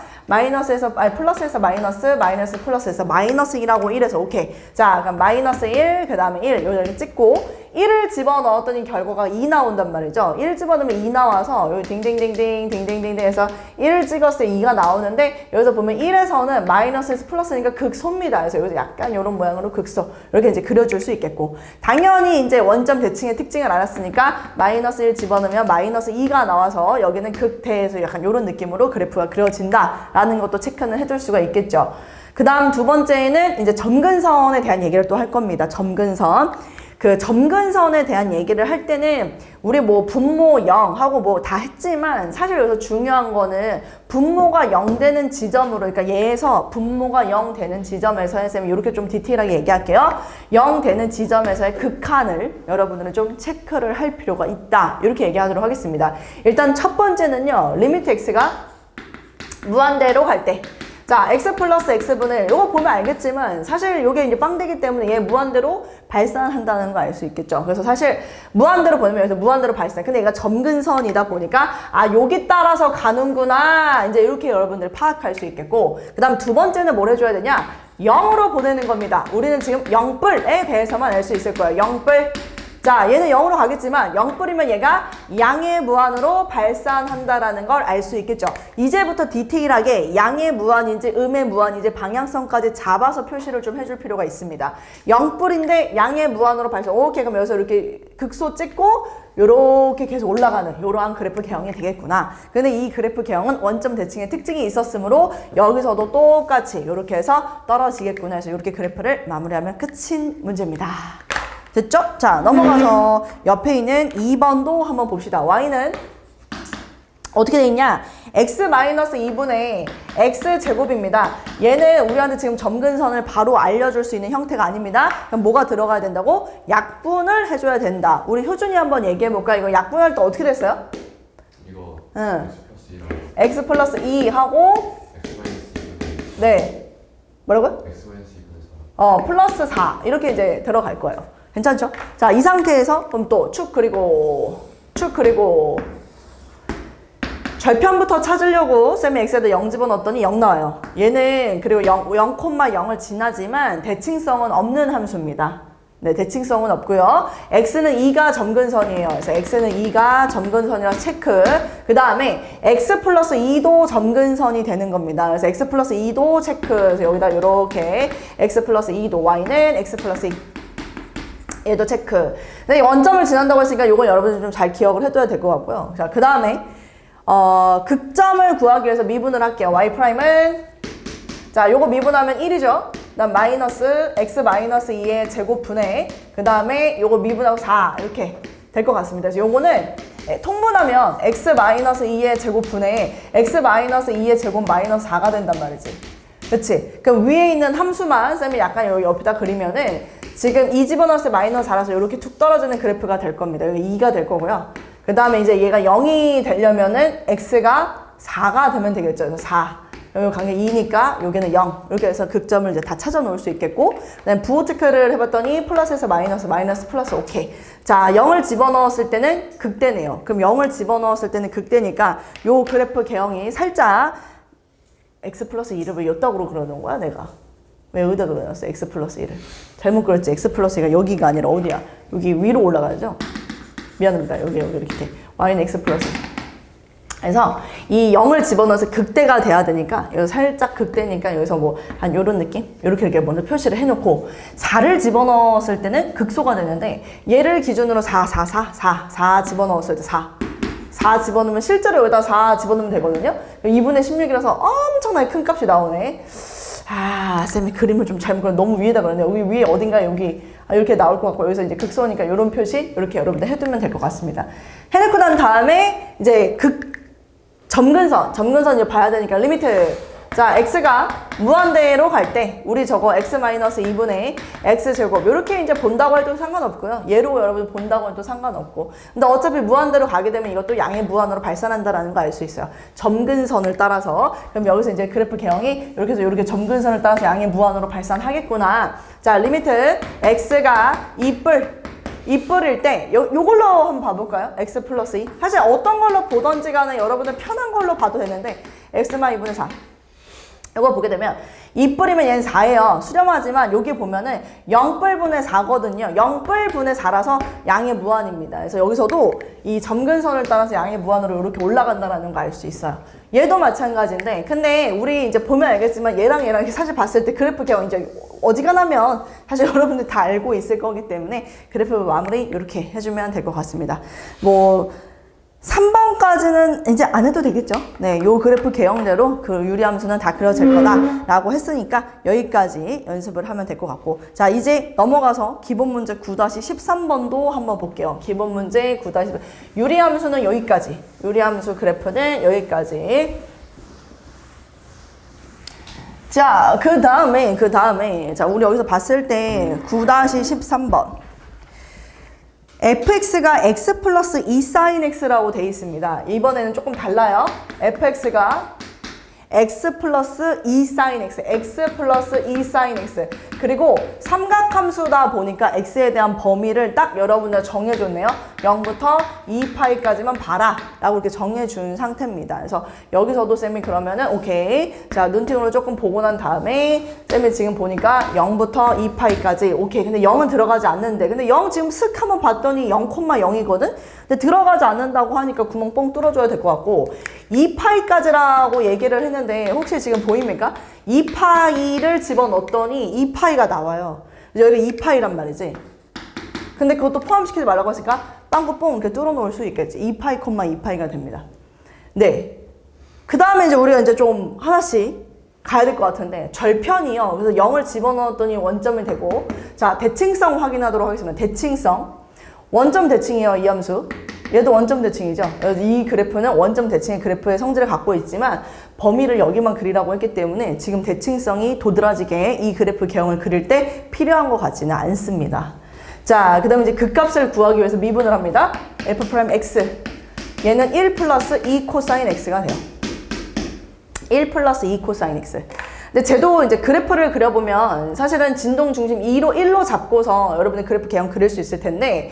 플러스에서 마이너스 플러스에서 마이너스 2라고 1에서 오케이. 자, 그럼 마이너스 1, 그 다음에 1 여기 찍고 1을 집어넣었더니 결과가 2 나온단 말이죠. 1 집어넣으면 2 나와서 여기 딩딩딩딩 해서 1을 찍었을 때 2가 나오는데 여기서 보면 1에서는 마이너스에서 플러스니까 극소입니다. 그래서 여기서 약간 이런 모양으로 극소 이렇게 이제 그려줄 수 있겠고 당연히 이제 원점 대칭의 특징을 알았으니까 마이너스 1 집어넣으면 마이너스 2가 나와서 여기는 극대에서 약간 이런 느낌으로 그래프가 그려진다라는 것도 체크는 해줄 수가 있겠죠. 그 다음 두 번째는 이제 점근선에 대한 얘기를 또 할 겁니다. 점근선. 그 점근선에 대한 얘기를 할 때는 우리 뭐 분모 0 하고 뭐 다 했지만 사실 여기서 중요한 거는 분모가 0 되는 지점으로 그러니까 얘에서 분모가 0 되는 지점에서 선생님이 이렇게 좀 디테일하게 얘기할게요. 0 되는 지점에서의 극한을 여러분들은 좀 체크를 할 필요가 있다. 이렇게 얘기하도록 하겠습니다. 일단 첫 번째는요. 리미트 x가 무한대로 갈 때 자, x 플러스 x분의 1 이거 보면 알겠지만 사실 이게 이제 빵되기 때문에 얘 무한대로 발산한다는 거 알 수 있겠죠. 그래서 사실 무한대로 보내면 여기서 무한대로 발산. 근데 얘가 점근선이다 보니까 아 여기 따라서 가는구나 이제 이렇게 여러분들이 파악할 수 있겠고 그 다음 두 번째는 뭘 해줘야 되냐 0으로 보내는 겁니다. 우리는 지금 0뿔에 대해서만 알 수 있을 거예요. 0뿔. 자, 얘는 0으로 가겠지만 0뿔이면 얘가 양의 무한으로 발산한다라는 걸 알 수 있겠죠. 이제부터 디테일하게 양의 무한인지 음의 무한인지 방향성까지 잡아서 표시를 좀 해줄 필요가 있습니다. 0뿔인데 양의 무한으로 발산. 오케이, 그럼 여기서 이렇게 극소 찍고 요렇게 계속 올라가는 요러한 그래프 개형이 되겠구나. 근데 이 그래프 개형은 원점 대칭의 특징이 있었으므로 여기서도 똑같이 요렇게 해서 떨어지겠구나 해서 이렇게 그래프를 마무리하면 끝인 문제입니다. 됐죠? 자, 넘어가서 옆에 있는 2번도 한번 봅시다. y는 어떻게 돼 있냐? x-2분의 x제곱입니다. 얘는 우리한테 지금 점근선을 바로 알려줄 수 있는 형태가 아닙니다. 그럼 뭐가 들어가야 된다고? 약분을 해줘야 된다. 우리 효준이 한번 얘기해볼까? 이거 약분할 때 어떻게 됐어요? 이거 응. x 플러스 2랑 x 플러스 2 하고 x 마이너스 2분의 네. 뭐라고요? x 마이너스 2분의 4 플러스 4 이렇게 이제 들어갈 거예요. 괜찮죠? 자, 이 상태에서 그럼 또 축 그리고 절편부터 찾으려고 쌤이 x에다 0 집어넣었더니 0 나와요. 얘는 그리고 0,0을 지나지만 대칭성은 없는 함수입니다. 네, 대칭성은 없고요. x는 2가 점근선이에요. 그래서 x는 2가 점근선이라 체크. 그 다음에 x 플러스 2도 점근선이 되는 겁니다. 그래서 x 플러스 2도 체크. 그래서 여기다 이렇게 x 플러스 2도 y는 x 플러스 2. 얘도 체크. 근데 원점을 지난다고 했으니까 이건 여러분들 좀 잘 기억을 해둬야 될 것 같고요. 자, 그 다음에 극점을 구하기 위해서 미분을 할게요. y 프라임은 자, 요거 미분하면 1이죠. 그다음 마이너스 x 마이너스 2의 제곱분의 그 다음에 요거 미분하고 4 이렇게 될 것 같습니다. 그래서 요거는 통분하면 x 마이너스 2의 제곱분의 x 마이너스 2의 제곱 마이너스 4가 된단 말이지. 그치? 그럼 위에 있는 함수만 쌤이 약간 여기 옆에다 그리면은 지금 2 집어넣었을 때 마이너스 4라서 이렇게 툭 떨어지는 그래프가 될 겁니다. 여기 2가 될 거고요. 그 다음에 이제 얘가 0이 되려면은 x가 4가 되면 되겠죠. 그래서 4. 여기 관계 2니까 여기는 0. 이렇게 해서 극점을 이제 다 찾아 놓을 수 있겠고, 그다음에 부호 체크를 해봤더니 플러스에서 마이너스, 마이너스 플러스 오케이. 자, 0을 집어넣었을 때는 극대네요. 그럼 0을 집어넣었을 때는 극대니까 요 그래프 개형이 살짝 x 플러스 2를 왜 여따구로 그려놓은 거야, 내가? 왜 여기다 그려놨어, x 플러스 2를? 잘못 그렸지. x 플러스 2가 여기가 아니라 어디야? 여기 위로 올라가야죠. 미안합니다. 여기 이렇게. y는 x 플러스 2. 그래서 이 0을 집어넣어서 극대가 돼야 되니까 여기 살짝 극대니까 여기서 뭐 한 요런 느낌? 이렇게 먼저 표시를 해놓고 4를 집어넣었을 때는 극소가 되는데 얘를 기준으로 4 집어넣었을 때 4 집어넣으면 실제로 여기다 4 집어넣으면 되거든요. 2분의 16이라서 엄청나게 큰 값이 나오네. 아, 쌤이 그림을 좀 잘못 그렸네. 너무 위에다 그렸네. 여기 위에 어딘가 여기 이렇게 나올 것 같고 여기서 이제 극소니까 이런 표시 이렇게 여러분들 해두면 될 것 같습니다. 해놓고 난 다음에 이제 점근선 이제 봐야 되니까 리미트. 자, x가 무한대로 갈 때 우리 저거 x-2분의 x제곱 이렇게 이제 본다고 해도 상관없고요. 얘로 여러분 본다고 해도 상관없고. 근데 어차피 무한대로 가게 되면 이것도 양의 무한으로 발산한다라는 거 알 수 있어요. 점근선을 따라서. 그럼 여기서 이제 그래프 개형이 이렇게 해서 이렇게 점근선을 따라서 양의 무한으로 발산하겠구나. 자, 리미트 x가 2뿔일 때 요걸로 한번 봐볼까요? x 플러스 2. 사실 어떤 걸로 보던지 간에 여러분들 편한 걸로 봐도 되는데 x만 2분의 4. 이거 보게 되면 2뿔이면 얘는 4예요. 수렴하지만 여기 보면은 0뿔분의 4거든요. 0뿔분의 4라서 양의 무한입니다. 그래서 여기서도 이 점근선을 따라서 양의 무한으로 이렇게 올라간다는 거 알 수 있어요. 얘도 마찬가지인데 근데 우리 이제 보면 알겠지만 얘랑 이렇게 사실 봤을 때 그래프 개형 이제 어지간하면 사실 여러분들 다 알고 있을 거기 때문에 그래프 마무리 이렇게 해주면 될 것 같습니다. 뭐 3번까지는 이제 안 해도 되겠죠. 네, 요 그래프 개형대로 그 유리함수는 다 그려질 거다라고 했으니까 여기까지 연습을 하면 될 것 같고, 자, 이제 넘어가서 기본 문제 9-13번도 한번 볼게요. 기본 문제 9-13. 유리함수는 여기까지. 유리함수 그래프는 여기까지. 자, 그 다음에 자, 우리 여기서 봤을 때 9-13번. fx가 x 플러스 2 sin x라고 돼 있습니다. 이번에는 조금 달라요. fx가 x 플러스 2 sin x, x 플러스 2 sin x. 그리고 삼각함수다 보니까 x에 대한 범위를 딱 여러분들 정해줬네요. 0부터 2파이까지만 봐라 라고 이렇게 정해준 상태입니다. 그래서 여기서도 쌤이 그러면은 오케이, 자, 눈팅으로 조금 보고 난 다음에 쌤이 지금 보니까 0부터 2파이까지 오케이. 근데 0은 들어가지 않는데, 근데 0 지금 슥 한번 봤더니 0,0이거든? 근데 들어가지 않는다고 하니까 구멍 뻥 뚫어줘야 될 것 같고, 2파이까지라고 얘기를 했는데 혹시 지금 보입니까? 2파이를 집어넣었더니 2파이가 나와요. 여기가 2파이란 말이지. 근데 그것도 포함시키지 말라고 했으니까 빵꾸 뽕 이렇게 뚫어놓을 수 있겠지. 2파이, 2파이가 됩니다. 네. 그 다음에 이제 우리가 이제 좀 하나씩 가야 될 것 같은데, 절편이요. 그래서 0을 집어넣었더니 원점이 되고, 자, 대칭성 확인하도록 하겠습니다. 대칭성. 원점 대칭이에요, 이 함수. 얘도 원점 대칭이죠. 이 그래프는 원점 대칭의 그래프의 성질을 갖고 있지만 범위를 여기만 그리라고 했기 때문에 지금 대칭성이 도드라지게 이 그래프 개형을 그릴 때 필요한 것 같지는 않습니다. 자, 그 다음에 이제 극값을 구하기 위해서 미분을 합니다. f'x. 얘는 1 플러스 2 코사인 x가 돼요. 1 플러스 2 코사인 x. 근데 쟤도 이제 그래프를 그려보면 사실은 진동 중심 1로 잡고서 여러분이 그래프 개형 그릴 수 있을 텐데,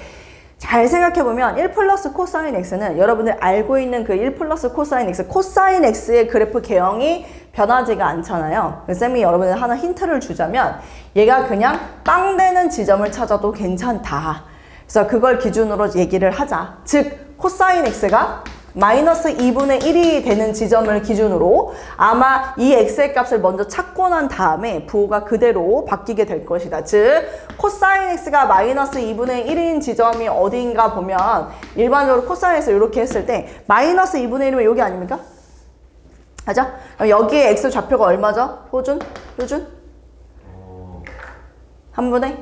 잘 생각해보면 1 플러스 코사인 x는 여러분들 알고 있는 그 1 플러스 코사인 x, 코사인 x의 그래프 개형이 변하지가 않잖아요. 그래서 쌤이 여러분들 하나 힌트를 주자면 얘가 그냥 빵 되는 지점을 찾아도 괜찮다. 그래서 그걸 기준으로 얘기를 하자. 즉 코사인 x가 마이너스 2분의 1이 되는 지점을 기준으로 아마 이 x의 값을 먼저 찾고 난 다음에 부호가 그대로 바뀌게 될 것이다. 즉 코사인 x가 마이너스 2분의 1인 지점이 어디인가 보면 일반적으로 코사인 x 이렇게 했을 때 마이너스 2분의 1이면 여기 아닙니까? 맞죠? 그럼 여기에 x 좌표가 얼마죠? 호준? 효준? 3분의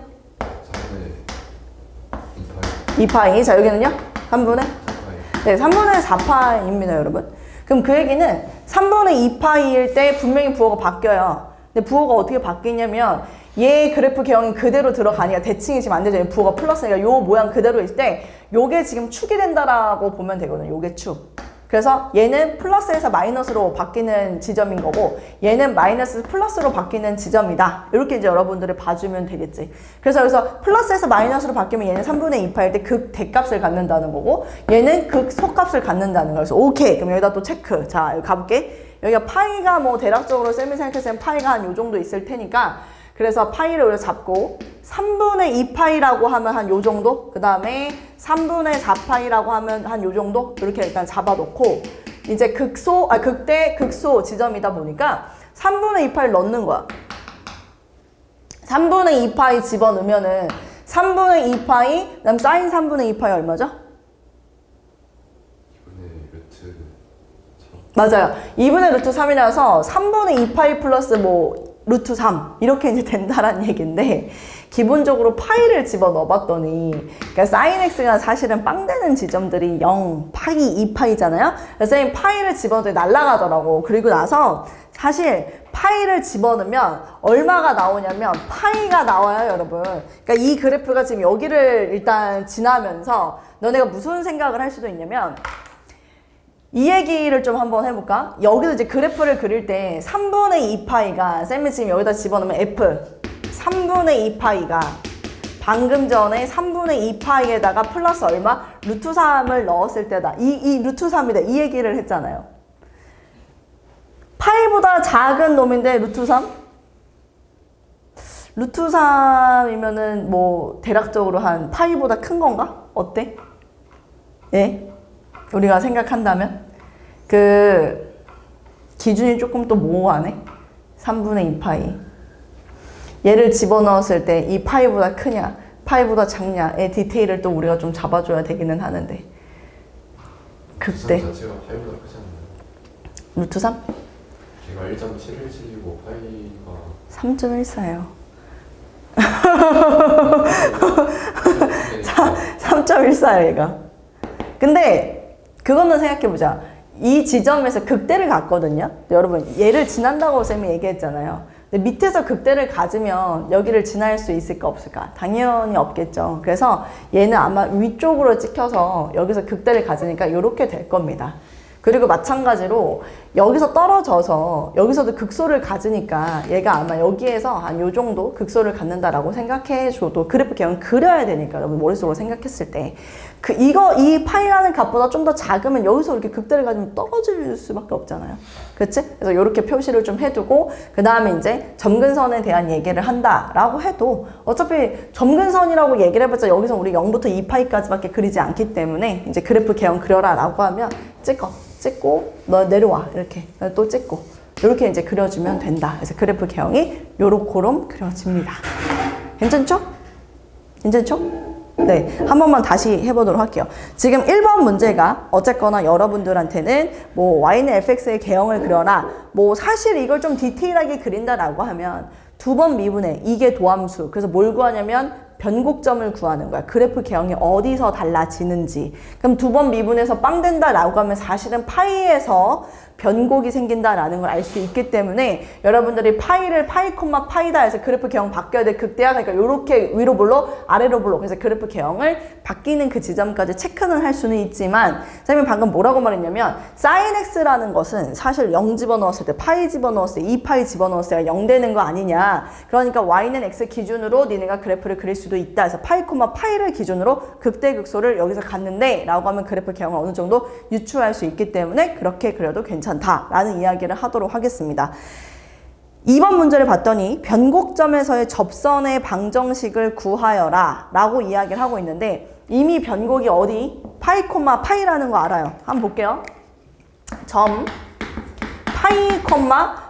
2파이. 자 여기는요? 3분의? 네, 3분의 4파이입니다, 여러분. 그럼 그 얘기는 3분의 2파이일 때 분명히 부호가 바뀌어요. 근데 부호가 어떻게 바뀌냐면 얘 그래프 개형이 그대로 들어가니까 대칭이 지금 안 되죠. 부호가 플러스니까 요 모양 그대로 있을 때 요게 지금 축이 된다라고 보면 되거든요. 요게 축. 그래서 얘는 플러스에서 마이너스로 바뀌는 지점인 거고 얘는 마이너스 플러스로 바뀌는 지점이다. 이렇게 이제 여러분들이 봐주면 되겠지. 그래서 여기서 플러스에서 마이너스로 바뀌면 얘는 3분의 2파일 때 극 대값을 갖는다는 거고 얘는 극 소값을 갖는다는 거예요. 그래서 오케이. 그럼 여기다 또 체크. 자, 여기 가볼게. 여기가 파이가 뭐 대략적으로 쌤이 생각했을 땐 파이가 한 요 정도 있을 테니까 그래서 파이를 여기서 잡고 3분의 2파이라고 하면 한 요 정도? 그 다음에 3분의 4파이라고 하면 한 요 정도? 이렇게 일단 잡아놓고 이제 극대, 극소 지점이다 보니까 3분의 2파이를 넣는 거야. 3분의 2파이 집어넣으면은 3분의 2파이, 그 다음 사인 3분의 2파이 얼마죠? 2분의 루트 3. 맞아요. 2분의 루트 3이라서 3분의 2파이 플러스 뭐 루트 3 이렇게 이제 된다라는 얘기인데 기본적으로 파이를 집어 넣어봤더니 그러니까 사인 x가 사실은 빵 되는 지점들이 0, 파이, 2파이잖아요. 그래서 쌤이 파이를 집어넣더니 날아가더라고. 그리고 나서 사실 파이를 집어넣으면 얼마가 나오냐면 파이가 나와요, 여러분. 그러니까 이 그래프가 지금 여기를 일단 지나면서 너네가 무슨 생각을 할 수도 있냐면 이 얘기를 좀 한번 해볼까? 여기서 이제 그래프를 그릴 때 3분의 2파이가 쌤이 지금 여기다 집어넣으면 F 3분의 2파이가 방금 전에 3분의 2파이에다가 플러스 얼마? 루트 3을 넣었을 때다. 이 루트 3이다. 이 얘기를 했잖아요. 파이보다 작은 놈인데 루트 3? 루트 3이면은 뭐 대략적으로 한 파이보다 큰 건가? 어때? 예? 우리가 생각한다면 그 기준이 조금 또 모호하네. 3분의 2파이. 얘를 집어넣었을 때 이 파이보다 크냐 파이보다 작냐의 디테일을 또 우리가 좀 잡아줘야 되기는 하는데 그때 자체가 파이보다 크지 않나요? 루트 3? 걔가 1.7176이고 파이가 3.14예요. 3.14예요 얘가. 근데 그거는 생각해보자. 이 지점에서 극대를 갔거든요. 여러분 얘를 지난다고 쌤이 얘기했잖아요. 근데 밑에서 극대를 가지면 여기를 지날 수 있을까 없을까? 당연히 없겠죠. 그래서 얘는 아마 위쪽으로 찍혀서 여기서 극대를 가지니까 이렇게 될 겁니다. 그리고 마찬가지로 여기서 떨어져서 여기서도 극소를 가지니까 얘가 아마 여기에서 한 요 정도 극소를 갖는다라고 생각해줘도 그래프 개형 그려야 되니까 여러분 머릿속으로 생각했을 때 이 파이라는 값보다 좀 더 작으면 여기서 이렇게 극대를 가지면 떨어질 수밖에 없잖아요. 그치? 그래서 이렇게 표시를 좀 해두고 그 다음에 이제 점근선에 대한 얘기를 한다라고 해도 어차피 점근선이라고 얘기를 해봤자 여기서 우리 0부터 2파이까지밖에 그리지 않기 때문에 이제 그래프 개형 그려라 라고 하면 찍고 너 내려와 이렇게 또 찍고 이렇게 이제 그려주면 된다. 그래서 그래프 개형이 요렇게럼 그려집니다. 괜찮죠? 괜찮죠? 네, 한 번만 다시 해보도록 할게요. 지금 1번 문제가 어쨌거나 여러분들한테는 뭐 y는 fx의 개형을 그려라 뭐 사실 이걸 좀 디테일하게 그린다라고 하면 2번 미분에 이게 도함수. 그래서 뭘 구하냐면 변곡점을 구하는 거야. 그래프 개형이 어디서 달라지는지. 그럼 2번 미분에서 빵 된다라고 하면 사실은 파이에서 변곡이 생긴다라는 걸 알 수 있기 때문에 여러분들이 파이를 파이, 파이다 해서 그래프 개형 바뀌어야 돼. 극대화. 그러니까 이렇게 위로 볼록, 아래로 볼록. 그래서 그래프 개형을 바뀌는 그 지점까지 체크는 할 수는 있지만 선생님이 방금 뭐라고 말했냐면 sin x라는 것은 사실 0 집어넣었을 때, 파이 집어넣었을 때, 2파이 집어넣었을 때 0 되는 거 아니냐. 그러니까 y는 x 기준으로 니네가 그래프를 그릴 수도 있다. 그래서 파이, 파이를 기준으로 극대극소를 여기서 갔는데 라고 하면 그래프 개형을 어느 정도 유추할 수 있기 때문에 그렇게 그려도 괜찮다라는 이야기를 하도록 하겠습니다. 2번 문제를 봤더니 변곡점에서의 접선의 방정식을 구하여라 라고 이야기를 하고 있는데 이미 변곡이 어디? 파이, 파이라는 거 알아요. 한번 볼게요. 점 파이,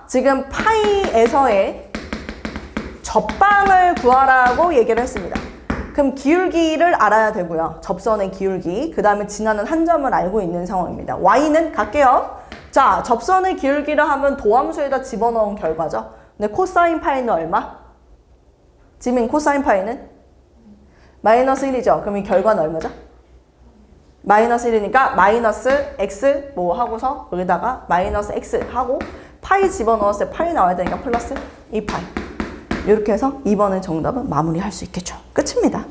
지금 파이에서의 접방을 구하라고 얘기를 했습니다. 그럼 기울기를 알아야 되고요. 접선의 기울기. 그 다음에 지나는 한 점을 알고 있는 상황입니다. y는 갈게요. 자, 접선의 기울기를 하면 도함수에다 집어넣은 결과죠. 근데 코사인 파이는 얼마? 지민 코사인 파이는? 마이너스 1이죠. 그럼 이 결과는 얼마죠? 마이너스 1이니까 마이너스 x 뭐 하고서 여기다가 마이너스 x 하고 파이 집어넣었을 때 파이 나와야 되니까 플러스 2파이. 이렇게 해서 2번의 정답은 마무리할 수 있겠죠. 끝입니다.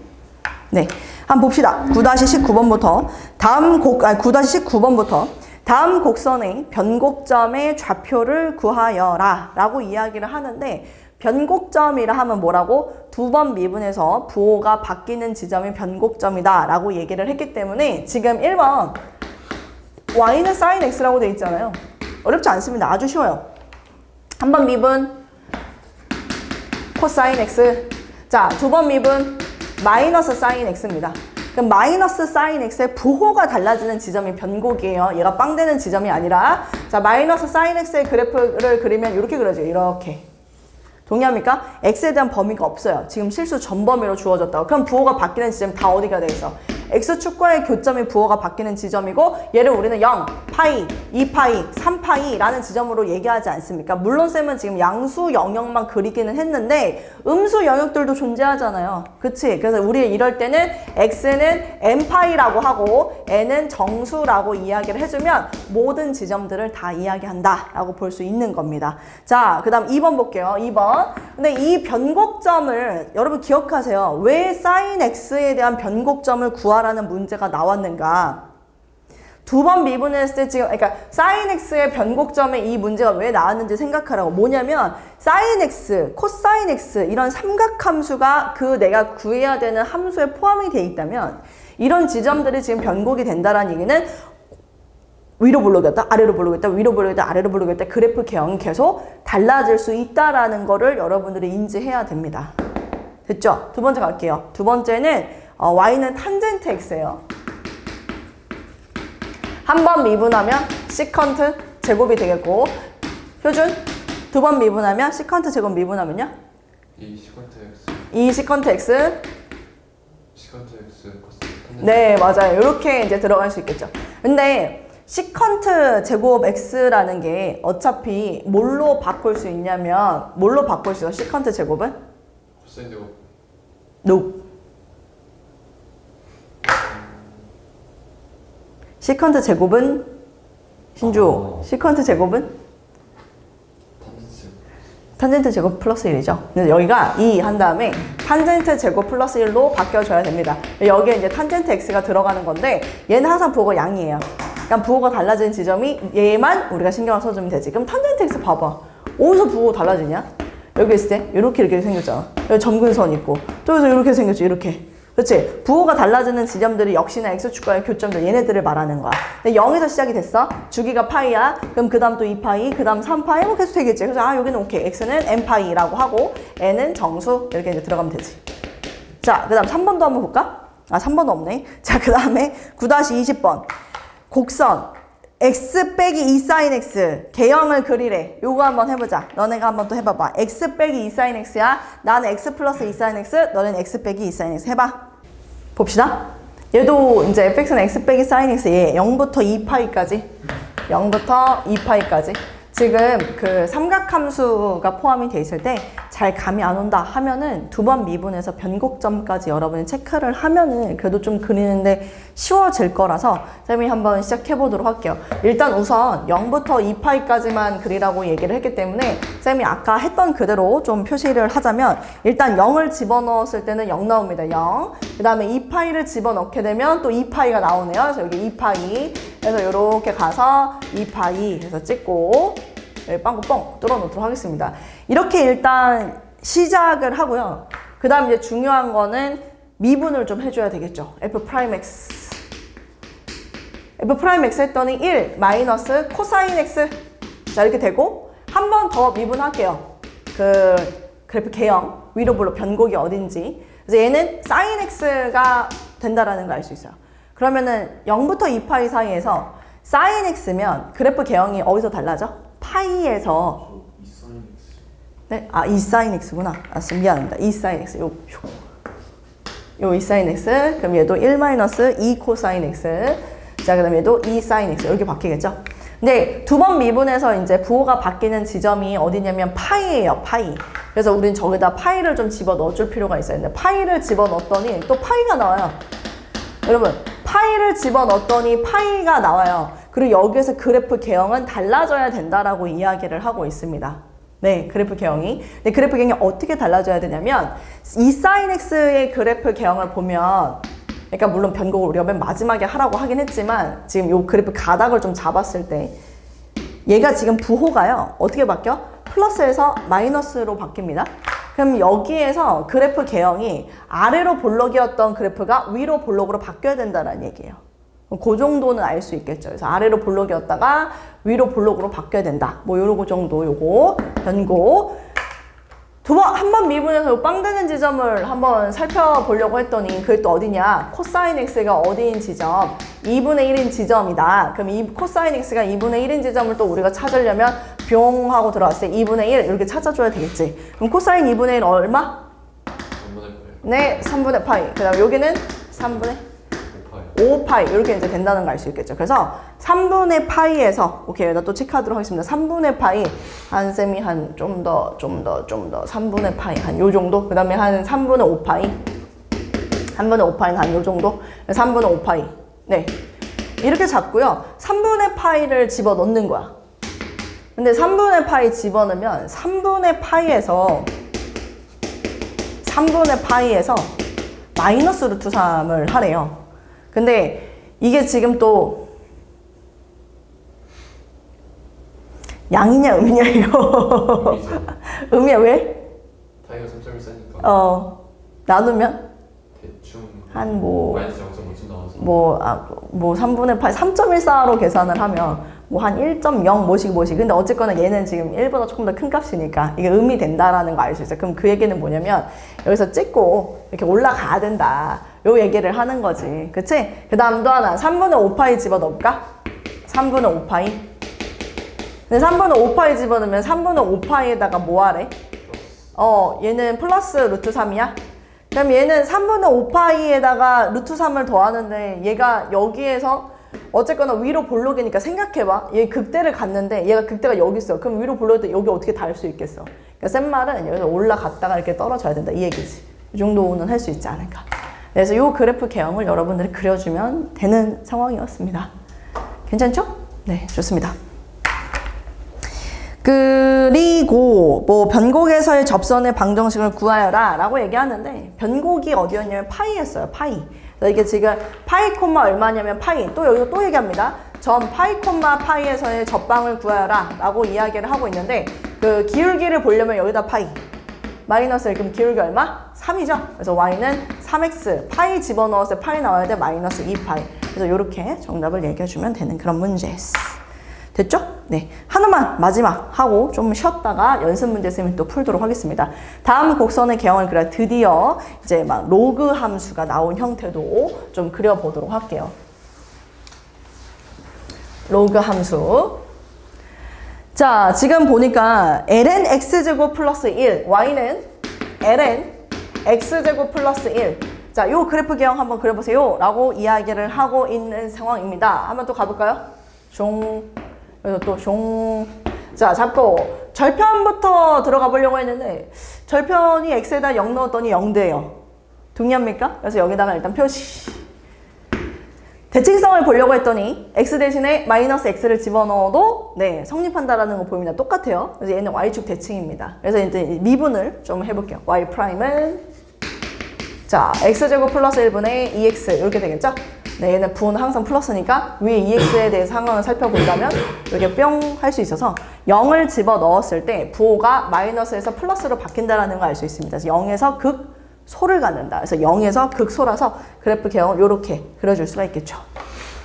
네, 한번 봅시다. 9-19번부터 9-19번부터 다음 곡선의 변곡점의 좌표를 구하여라 라고 이야기를 하는데 변곡점이라 하면 뭐라고? 두 번 미분해서 부호가 바뀌는 지점이 변곡점이다 라고 얘기를 했기 때문에 지금 1번 y는 sin x라고 돼 있잖아요. 어렵지 않습니다. 아주 쉬워요. 한 번 미분 코사인 x. 자, 두 번 미분 마이너스 사인 x입니다. 그럼 마이너스 사인 x의 부호가 달라지는 지점이 변곡이에요. 얘가 빵 되는 지점이 아니라 자, 마이너스 사인 x의 그래프를 그리면 이렇게 그려져요. 이렇게. 동의합니까? x에 대한 범위가 없어요. 지금 실수 전범위로 주어졌다고. 그럼 부호가 바뀌는 지점이 다 어디가 돼 있어? x축과의 교점이 부호가 바뀌는 지점이고 얘를 우리는 0, 파이, 2파이, 3파이라는 지점으로 얘기하지 않습니까? 물론 쌤은 지금 양수 영역만 그리기는 했는데 음수 영역들도 존재하잖아요. 그치? 그래서 우리 이럴 때는 x는 n파이라고 하고 n은 정수라고 이야기를 해주면 모든 지점들을 다 이야기한다 라고 볼 수 있는 겁니다. 자, 그 다음 2번 볼게요. 2번. 근데 이 변곡점을 여러분 기억하세요. 왜 sin x에 대한 변곡점을 구하라는 문제가 나왔는가? 두 번 미분했을 때 지금 그러니까 sin x의 변곡점에 이 문제가 왜 나왔는지 생각하라고. 뭐냐면 sin x, cosine x 이런 삼각함수가 그 내가 구해야 되는 함수에 포함이 돼 있다면 이런 지점들이 지금 변곡이 된다라는 얘기는 위로 볼록이었다, 아래로 볼록이었다, 위로 볼록이었다, 아래로 볼록이었다 그래프 개형이 계속 달라질 수 있다라는 거를 여러분들이 인지해야 됩니다. 됐죠? 두 번째 갈게요. 두 번째는 y는 탄젠트 x예요. 한 번 미분하면 시컨트 제곱이 되겠고 효준 두 번 미분하면 시컨트 제곱 미분하면요? 이 시컨트 x 코스 네, 맞아요. 이렇게 이제 들어갈 수 있겠죠. 근데 시컨트 제곱 x라는 게 어차피 뭘로 바꿀 수 있냐면 뭘로 바꿀 수 있어? 시컨트 제곱은? 코사인 제곱. No. 시컨트 제곱은 신주. 시컨트 제곱은? 탄젠트 제곱 플러스 1이죠. 그래서 여기가 2 한 다음에 탄젠트 제곱 플러스 1로 바뀌어줘야 됩니다. 여기에 이제 탄젠트 x가 들어가는 건데 얘는 항상 부호가 양이에요. 그러니까 부호가 달라지는 지점이 얘만 우리가 신경을 써주면 되지. 그럼 탄젠트 x 봐봐. 어디서 부호 달라지냐? 여기 있을 때 이렇게 생겼잖아. 여기 점근선 있고 또 여기서 이렇게 생겼지. 이렇게. 그렇지? 부호가 달라지는 지점들이 역시나 x축과의 교점들 얘네들을 말하는 거야. 근데 0에서 시작이 됐어. 주기가 파이야. 그럼 그 다음 또 2파이, 그 다음 3파이 뭐 계속 되겠지. 그래서 여기는 오케이. x는 n파이라고 하고 n은 정수 이렇게 이제 들어가면 되지. 자, 그 다음 3번도 한번 볼까? 3번도 없네. 자, 그 다음에 9-20번. 곡선 x 빼기 2 sin x 개형을 그리래. 요거 한번 해보자. 너네가 한번 또 해봐봐. x 빼기 2 sin x야. 나는 x 플러스 2 sin x, 너는 x 빼기 2 sin x 해봐. 봅시다. 얘도 이제 fx는 x 빼기 sin x 얘 0부터 2파이까지 0부터 2파이까지 지금 그 삼각함수가 포함이 돼 있을 때 잘 감이 안 온다 하면은 두 번 미분해서 변곡점까지 여러분이 체크를 하면은 그래도 좀 그리는데 쉬워질 거라서 쌤이 한번 시작해 보도록 할게요. 일단 우선 0부터 2파이까지만 그리라고 얘기를 했기 때문에 쌤이 아까 했던 그대로 좀 표시를 하자면 일단 0을 집어넣었을 때는 0 나옵니다. 0. 그 다음에 2파이를 집어넣게 되면 또 2파이가 나오네요. 그래서 여기 2파이. 그래서 이렇게 가서 2파이 해서 찍고 여기 빵꾸 뻥 뚫어 놓도록 하겠습니다. 이렇게 일단 시작을 하고요. 그 다음 이제 중요한 거는 미분을 좀 해줘야 되겠죠. F'X. F'X 했더니 1 마이너스 코사인 X. 자, 이렇게 되고 한 번 더 미분할게요. 그 그래프 개형, 위로 볼록 변곡이 어딘지. 그래서 얘는 사인 X가 된다라는 걸 알 수 있어요. 그러면은 0부터 2파이 사이에서 사인 X면 그래프 개형이 어디서 달라져? 파이에서 네? 아, 2 사인 X구나. 아, 미안합니다. 2 사인 X. 요 2 사인 X. 그럼 얘도 1 마이너스 2 코사인 X. 자, 그 다음에 얘도 2 사인 X. 이렇게 바뀌겠죠? 근데 두 번 미분해서 이제 부호가 바뀌는 지점이 어디냐면 파이예요, 파이. 그래서 우린 저기다 파이를 좀 집어 넣어줄 필요가 있어요. 근데 파이를 집어 넣었더니 또 파이가 나와요. 여러분, 파이를 집어 넣었더니 파이가 나와요. 그리고 여기에서 그래프 개형은 달라져야 된다라고 이야기를 하고 있습니다. 네, 그래프 개형이. 근데 그래프 개형이 어떻게 달라져야 되냐면 이 사인 X의 그래프 개형을 보면 그러니까 물론 변곡을 우리가 맨 마지막에 하라고 하긴 했지만 지금 요 그래프 가닥을 좀 잡았을 때 얘가 지금 부호가요. 어떻게 바뀌어? 플러스에서 마이너스로 바뀝니다. 그럼 여기에서 그래프 개형이 아래로 볼록이었던 그래프가 위로 볼록으로 바뀌어야 된다는 얘기예요. 그 정도는 알 수 있겠죠. 그래서 아래로 볼록이었다가 위로 볼록으로 바뀌어야 된다. 뭐 요거 정도 요거 변곡. 한 번 미분해서 빵 되는 지점을 한번 살펴보려고 했더니 그게 또 어디냐? 코사인 X가 어디인 지점? 2분의 1인 지점이다. 그럼 이 코사인 X가 2분의 1인 지점을 또 우리가 찾으려면 뿅 하고 들어왔을 때 2분의 1 이렇게 찾아줘야 되겠지. 그럼 코사인 2분의 1 얼마? 3분의 8. 네, 3분의 파이. 그 다음 여기는 3분의 5파이 이렇게 이제 된다는 걸 알 수 있겠죠. 그래서 3분의 파이에서 오케이, 여기다 또 체크하도록 하겠습니다. 3분의 파이 한 셈이 한 좀 더 3분의 파이 한 요 정도. 그 다음에 한 3분의 5파이 3분의 5파이는 한 요 정도. 3분의 5파이 네 이렇게 잡고요. 3분의 파이를 집어 넣는 거야. 근데 3분의 파이 집어넣으면 3분의 파이에서 마이너스 루트 3을 하래요. 근데 이게 지금 또 양이냐 음이냐 이거 음이야. 왜? 파이가 3.14니까 나누면 대충 한 뭐 마이너스 0.5쯤 나와서 뭐 3분의 8 3.14로 계산을 하면 뭐 한 1.0 뭐씩 근데 어쨌거나 얘는 지금 1보다 조금 더 큰 값이니까 이게 음이 된다라는 거 알 수 있어요. 그럼 그 얘기는 뭐냐면 여기서 찍고 이렇게 올라가야 된다 요 얘기를 하는 거지. 그치? 그 다음 또 하나 3분의 5파이 집어넣을까? 3분의 5파이. 근데 3분의 5파이 집어넣으면 3분의 5파이에다가 뭐 하래? 얘는 플러스 루트 3이야? 그럼 얘는 3분의 5파이에다가 루트 3을 더하는데 얘가 여기에서 어쨌거나 위로 볼록이니까 생각해봐. 얘 극대를 갔는데 얘가 극대가 여기 있어. 그럼 위로 볼록일 때 여기 어떻게 닿을 수 있겠어? 그러니까 센 말은 여기서 올라갔다가 이렇게 떨어져야 된다 이 얘기지. 이 정도는 할 수 있지 않을까. 그래서 이 그래프 개형을 여러분들이 그려주면 되는 상황이었습니다. 괜찮죠? 네, 좋습니다. 그리고 뭐 변곡에서의 접선의 방정식을 구하여라 라고 얘기하는데 변곡이 어디였냐면 파이였어요. 파이. 이게 지금 파이 콤마 얼마냐면 파이. 또 여기서 또 얘기합니다. 점 파이 콤마 파이에서의 접방을 구하여라 라고 이야기를 하고 있는데 그 기울기를 보려면 여기다 파이 마이너스 그럼 기울기 얼마? 3이죠. 그래서 y는 3x 파이 집어넣었을 때 파이 나와야 돼. 마이너스 2파이. 그래서 이렇게 정답을 얘기해주면 되는 그런 문제였어. 됐죠? 네. 하나만 마지막 하고 좀 쉬었다가 연습 문제 쌤이 또 풀도록 하겠습니다. 다음 곡선의 개형을 그려 드디어 이제 막 로그 함수가 나온 형태도 좀 그려보도록 할게요. 로그 함수. 자, 지금 보니까 ln x제곱 플러스 1, y는 ln x제곱 플러스 1. 자, 요 그래프 개형 한번 그려보세요 라고 이야기를 하고 있는 상황입니다. 한번 또 가볼까요? 그래서 또 자, 잡고 절편부터 들어가 보려고 했는데 절편이 x에다 0 넣었더니 0돼요. 동의합니까? 그래서 여기다가 일단 표시. 대칭성을 보려고 했더니 x 대신에 마이너스 x를 집어넣어도 네, 성립한다라는 거 보입니다. 똑같아요. 그래서 얘는 y축 대칭입니다. 그래서 이제 미분을 좀 해볼게요. y 프라임은 자, x제곱 플러스 1분의 2x 이렇게 되겠죠? 네, 얘는 부호는 항상 플러스니까 위에 2x에 대해서 상황을 살펴본다면 이렇게 뿅 할 수 있어서 0을 집어넣었을 때 부호가 마이너스에서 플러스로 바뀐다는 걸 알 수 있습니다. 그래서 0에서 극소를 갖는다. 그래서 0에서 극소라서 그래프 개형을 이렇게 그려줄 수가 있겠죠.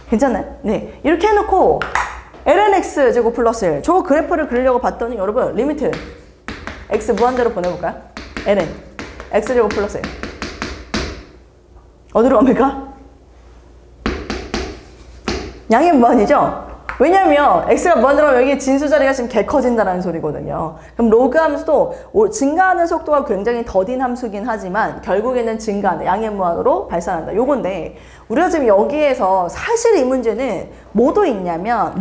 괜찮나요? 네, 이렇게 해놓고 ln x 제곱 플러스 1 저 그래프를 그리려고 봤더니 여러분 리미트 x 무한대로 보내볼까요? ln x 제곱 플러스 1 어디로 갑니까? 양의 무한이죠? 왜냐면 x가 무한대로 하면 여기 진수 자리가 지금 개 커진다는 소리거든요. 그럼 로그 함수도 증가하는 속도가 굉장히 더딘 함수긴 하지만 결국에는 증가하는 양의 무한으로 발산한다. 요건데 우리가 지금 여기에서 사실 이 문제는 뭐도 있냐면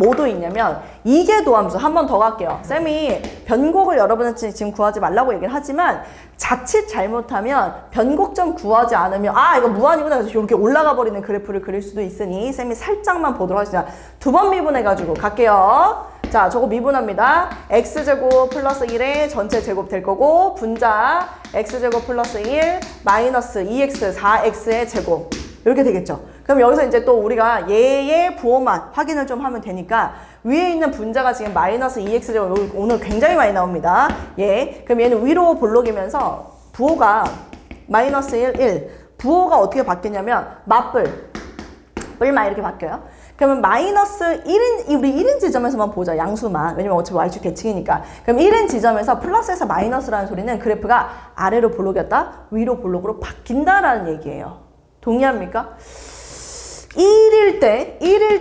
이게 도함수. 한 번 더 갈게요. 쌤이 변곡을 여러분한테 지금 구하지 말라고 얘기를 하지만 자칫 잘못하면 변곡점 구하지 않으면 아 이거 무한이구나 그래서 이렇게 올라가 버리는 그래프를 그릴 수도 있으니 쌤이 살짝만 보도록 하겠습니다. 두 번 미분해가지고 갈게요. 자, 저거 미분합니다. x제곱 플러스 1의 전체 제곱 될 거고 분자 x제곱 플러스 1 마이너스 2x 4x의 제곱 이렇게 되겠죠. 그럼 여기서 이제 또 우리가 얘의 부호만 확인을 좀 하면 되니까 위에 있는 분자가 지금 마이너스 2x제곱 오늘 굉장히 많이 나옵니다. 예. 그럼 얘는 위로 볼록이면서 부호가 마이너스 1 부호가 어떻게 바뀌냐면 뿔만 이렇게 바뀌어요. 그러면 마이너스 1인, 우리 1인 지점에서만 보자, 양수만. 왜냐면 어차피 y축 대칭이니까. 그럼 1인 지점에서 플러스에서 마이너스라는 소리는 그래프가 아래로 볼록이었다, 위로 볼록으로 바뀐다라는 얘기예요. 동의합니까? 1일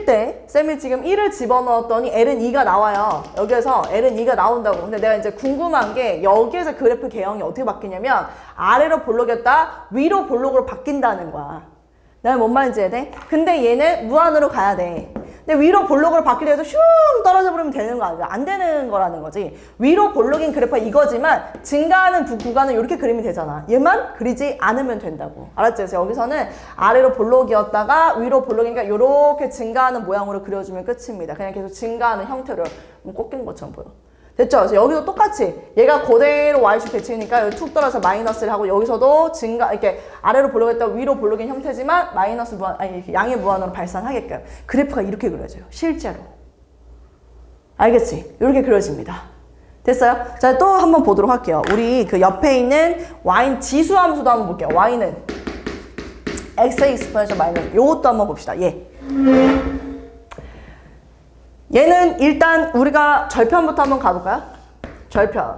때, 쌤이 지금 1을 집어넣었더니 L은 2가 나와요. 여기에서 L은 2가 나온다고. 근데 내가 이제 궁금한 게 여기에서 그래프 개형이 어떻게 바뀌냐면 아래로 볼록이었다, 위로 볼록으로 바뀐다는 거야. 내가 뭔 말인지 해야 돼? 근데 얘는 무한으로 가야 돼. 근데 위로 볼록으로 바뀌려 해서 슝 떨어져 버리면 되는 거 아니야? 안 되는 거라는 거지. 위로 볼록인 그래프가 이거지만 증가하는 구간은 이렇게 그리면 되잖아. 얘만 그리지 않으면 된다고. 알았지? 그래서 여기서는 아래로 볼록이었다가 위로 볼록이니까 이렇게 증가하는 모양으로 그려주면 끝입니다. 그냥 계속 증가하는 형태로 꺾인 것처럼 보여. 됐죠? 그래서 여기도 똑같이 얘가 그대로 y축 대칭이니까 여기 툭 떨어져서 마이너스를 하고 여기서도 이렇게 아래로 볼록했다 위로 볼록인 형태지만 마이너스 무한 이렇게 양의 무한으로 발산하게끔 그래프가 이렇게 그려져요. 실제로. 알겠지? 이렇게 그려집니다. 됐어요? 자, 또 한번 보도록 할게요. 우리 그 옆에 있는 y 지수 함수도 한번 볼게요. y는 x의 익스포넨셜 마이너스 요것도 한번 봅시다. 얘는 일단 우리가 절편부터 한번 가볼까요? 절편.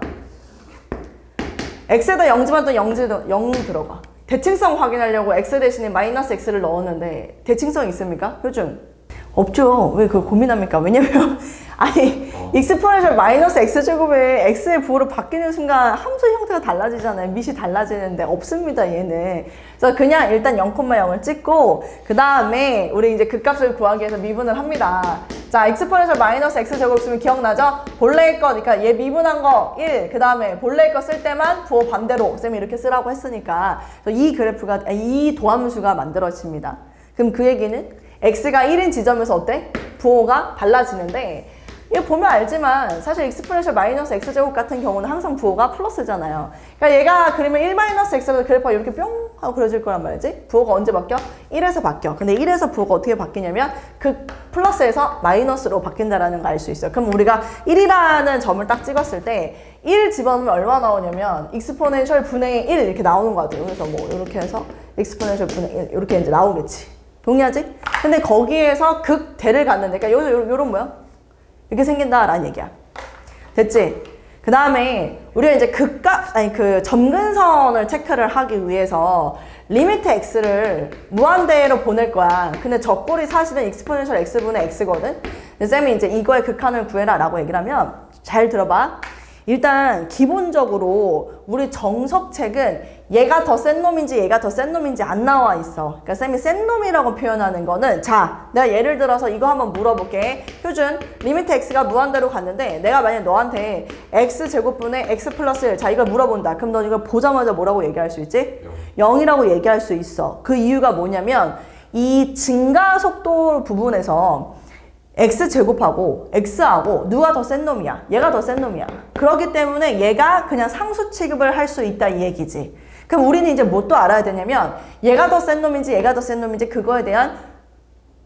x에다 0지만 또 0 들어가. 대칭성 확인하려고 x 대신에 마이너스 x를 넣었는데 대칭성 있습니까? 효준? 없죠. 왜 그걸 고민합니까? 왜냐면 아니 익스포넨셜 마이너스 x제곱에 x의 부호로 바뀌는 순간 함수 형태가 달라지잖아요. 밑이 달라지는데 없습니다. 얘는. 그래서 그냥 일단 0,0을 찍고 그 다음에 우리 이제 그 값을 구하기 위해서 미분을 합니다. 자, 익스포넨셜 마이너스 x제곱 있으면 기억나죠? 본래의 것, 그러니까 얘 미분한 거 1, 그 다음에 본래의 거 쓸 때만 부호 반대로 쌤이 이렇게 쓰라고 했으니까 이 그래프가, 이 도함수가 만들어집니다. 그럼 그 얘기는 x가 1인 지점에서 어때? 부호가 달라지는데 이거 보면 알지만 사실 익스포넨셜 마이너스 x제곱 같은 경우는 항상 부호가 플러스잖아요. 그러니까 얘가 그러면 1 마이너스 x에서 그래프가 이렇게 뿅 하고 그려질 거란 말이지. 부호가 언제 바뀌어? 1에서 바뀌어. 근데 1에서 부호가 어떻게 바뀌냐면 그 플러스에서 마이너스로 바뀐다라는 걸 알 수 있어요. 그럼 우리가 1이라는 점을 딱 찍었을 때 1 집어넣으면 얼마 나오냐면 익스포넨셜 분의 1 이렇게 나오는 거 같아요. 그래서 뭐 이렇게 해서 익스포넨셜 분의 1 이렇게 이제 나오겠지. 동의하지? 근데 거기에서 극대를 갔는데 그러니까 요런 모양? 이렇게 생긴다라는 얘기야. 됐지? 그 다음에 우리가 이제 그 점근선을 체크를 하기 위해서 리미트 x를 무한대로 보낼 거야. 근데 저 꼴이 사실은 익스포넨셜 x분의 x거든? 근데 쌤이 이제 이거의 극한을 구해라 라고 얘기를 하면 잘 들어봐. 일단 기본적으로 우리 정석책은 얘가 더 센 놈인지 얘가 더 센 놈인지 안 나와 있어. 그러니까 쌤이 센 놈이라고 표현하는 거는 자, 내가 예를 들어서 이거 한번 물어볼게. 효준, 리미트 x가 무한대로 갔는데 내가 만약 너한테 x제곱분의 x 플러스 1 자, 이걸 물어본다. 그럼 너 이걸 보자마자 뭐라고 얘기할 수 있지? 0이라고 얘기할 수 있어. 그 이유가 뭐냐면 이 증가 속도 부분에서 x제곱하고 x하고 누가 더 센 놈이야? 얘가 더 센 놈이야. 그렇기 때문에 얘가 그냥 상수 취급을 할 수 있다 이 얘기지. 그럼 우리는 이제 뭐 또 알아야 되냐면 얘가 더 센 놈인지 얘가 더 센 놈인지 그거에 대한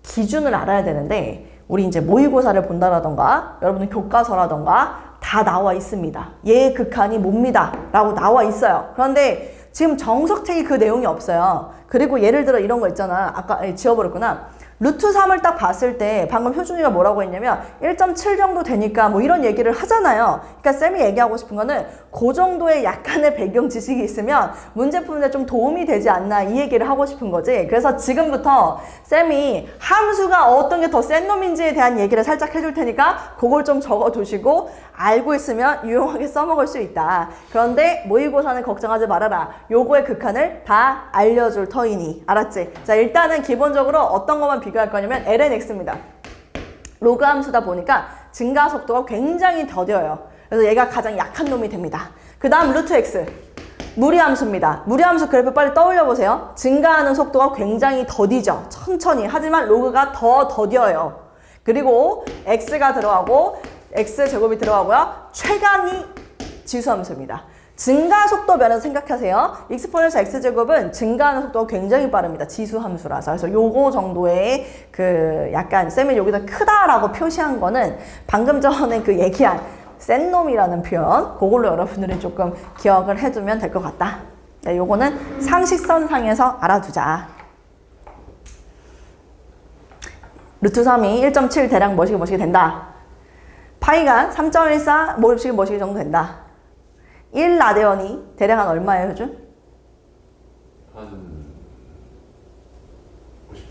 기준을 알아야 되는데 우리 이제 모의고사를 본다라던가 여러분들 교과서라던가 다 나와 있습니다. 얘의 극한이 뭡니다 라고 나와 있어요. 그런데 지금 정석책이 그 내용이 없어요. 그리고 예를 들어 이런 거 있잖아. 아까 지워버렸구나. 루트 3을 딱 봤을 때 방금 효준이가 뭐라고 했냐면 1.7 정도 되니까 뭐 이런 얘기를 하잖아요. 그러니까 쌤이 얘기하고 싶은 거는 그 정도의 약간의 배경 지식이 있으면 문제 푸는데 좀 도움이 되지 않나 이 얘기를 하고 싶은 거지. 그래서 지금부터 쌤이 함수가 어떤 게 더 센 놈인지에 대한 얘기를 살짝 해줄 테니까 그걸 좀 적어두시고 알고 있으면 유용하게 써먹을 수 있다. 그런데 모의고사는 걱정하지 말아라. 요거의 극한을 다 알려줄 터이니. 알았지? 자, 일단은 기본적으로 어떤 것만 비교할 거냐면 lnx입니다. 로그 함수다 보니까 증가 속도가 굉장히 더뎌요. 그래서 얘가 가장 약한 놈이 됩니다. 그 다음 루트 x. 무리함수입니다. 무리함수 그래프 빨리 떠올려 보세요. 증가하는 속도가 굉장히 더디죠. 천천히. 하지만 로그가 더 더뎌요. 그리고 x가 들어가고 x제곱이 들어가고요. 최강이 지수함수입니다. 증가 속도 면에서 생각하세요. 익스포넨셜 x제곱은 증가하는 속도가 굉장히 빠릅니다. 지수함수라서. 그래서 요거 정도의 그 약간 쌤이 여기서 크다라고 표시한 거는 방금 전에 그 얘기한 센 놈이라는 표현 그걸로 여러분들이 조금 기억을 해두면 될 것 같다. 네, 요거는 상식선상에서 알아두자. 루트 3이 1.7 대략 뭐시기 된다. 파이가 3.14 뭐시기 정도 된다. 1라데온이 대략 한 얼마예요, 효준? 한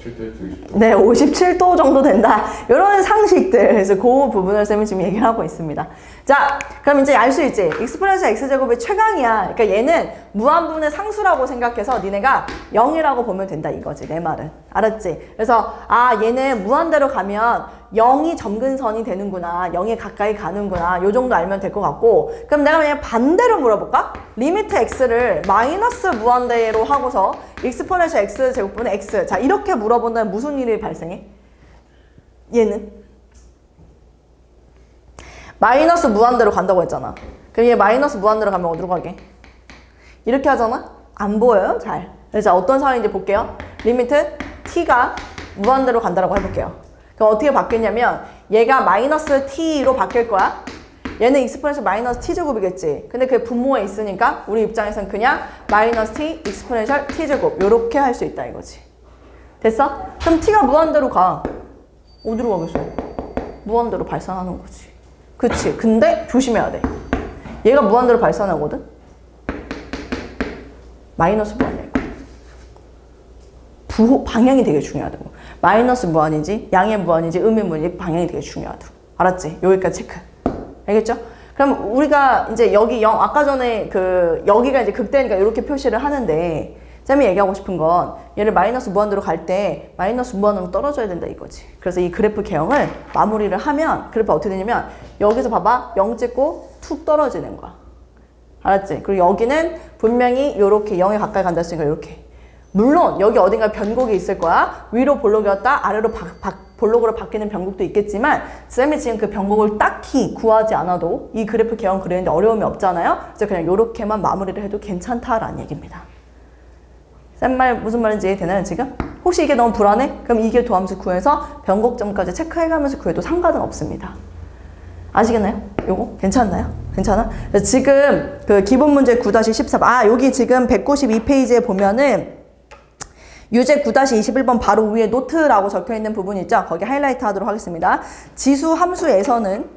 57도? 네, 57도 정도 된다. 이런 상식들. 그래서 그 부분을 쌤이 지금 얘기를 하고 있습니다. 자, 그럼 이제 알 수 있지. 익스포넨셜 x제곱의 최강이야. 그러니까 얘는 무한분의 상수라고 생각해서 니네가 0이라고 보면 된다 이거지, 내 말은. 알았지? 그래서 아, 얘는 무한대로 가면 0이 점근선이 되는구나. 0에 가까이 가는구나. 요 정도 알면 될 것 같고. 그럼 내가 그냥 반대로 물어볼까? 리미트 x를 마이너스 무한대로 하고서 익스포넨셜 x제곱분의 x. 자, 이렇게 물어본다면 무슨 일이 발생해? 얘는 마이너스 무한대로 간다고 했잖아. 그럼 얘 마이너스 무한대로 가면 어디로 가게? 이렇게 하잖아? 안 보여요? 잘. 그래서 어떤 상황인지 볼게요. 리미트 t가 무한대로 간다라고 해볼게요. 그럼 어떻게 바뀌냐면 얘가 마이너스 t로 바뀔 거야. 얘는 익스포넨셜 마이너스 t제곱이겠지. 근데 그게 분모에 있으니까 우리 입장에서는 그냥 마이너스 t 익스포넨셜 t제곱 요렇게 할 수 있다 이거지. 됐어? 그럼 t가 무한대로 가. 어디로 가겠어? 무한대로 발산하는 거지. 그치? 근데 조심해야 돼. 얘가 무한대로 발산하거든? 마이너스 무한이야. 방향이 되게 중요하다고. 마이너스 무한인지 양의 무한인지 음의 무한인지 방향이 되게 중요하다고. 알았지? 여기까지 체크. 알겠죠? 그럼 우리가 이제 여기 0 아까 전에 그 여기가 이제 극대니까 이렇게 표시를 하는데 쌤이 얘기하고 싶은 건 얘를 마이너스 무한대로 갈 때 마이너스 무한으로 떨어져야 된다 이거지. 그래서 이 그래프 개형을 마무리를 하면 그래프 어떻게 되냐면 여기서 봐봐 0 찍고 툭 떨어지는 거야. 알았지? 그리고 여기는 분명히 이렇게 0에 가까이 간다 했으니까 이렇게. 물론 여기 어딘가 변곡이 있을 거야. 위로 볼록이었다 아래로 볼록으로 바뀌는 변곡도 있겠지만 쌤이 지금 그 변곡을 딱히 구하지 않아도 이 그래프 개형 그리는데 어려움이 없잖아요. 그래서 그냥 이렇게만 마무리를 해도 괜찮다라는 얘기입니다. 쌤 말 무슨 말인지 이해되나요 지금? 혹시 이게 너무 불안해? 그럼 이게 도함수 구해서 변곡점까지 체크해가면서 구해도 상관은 없습니다. 아시겠나요? 요거 괜찮나요? 괜찮아? 지금 그 기본 문제 9-13 여기 지금 192페이지에 보면은 유제 9-21번 바로 위에 노트라고 적혀있는 부분 있죠? 거기 하이라이트 하도록 하겠습니다. 지수 함수에서는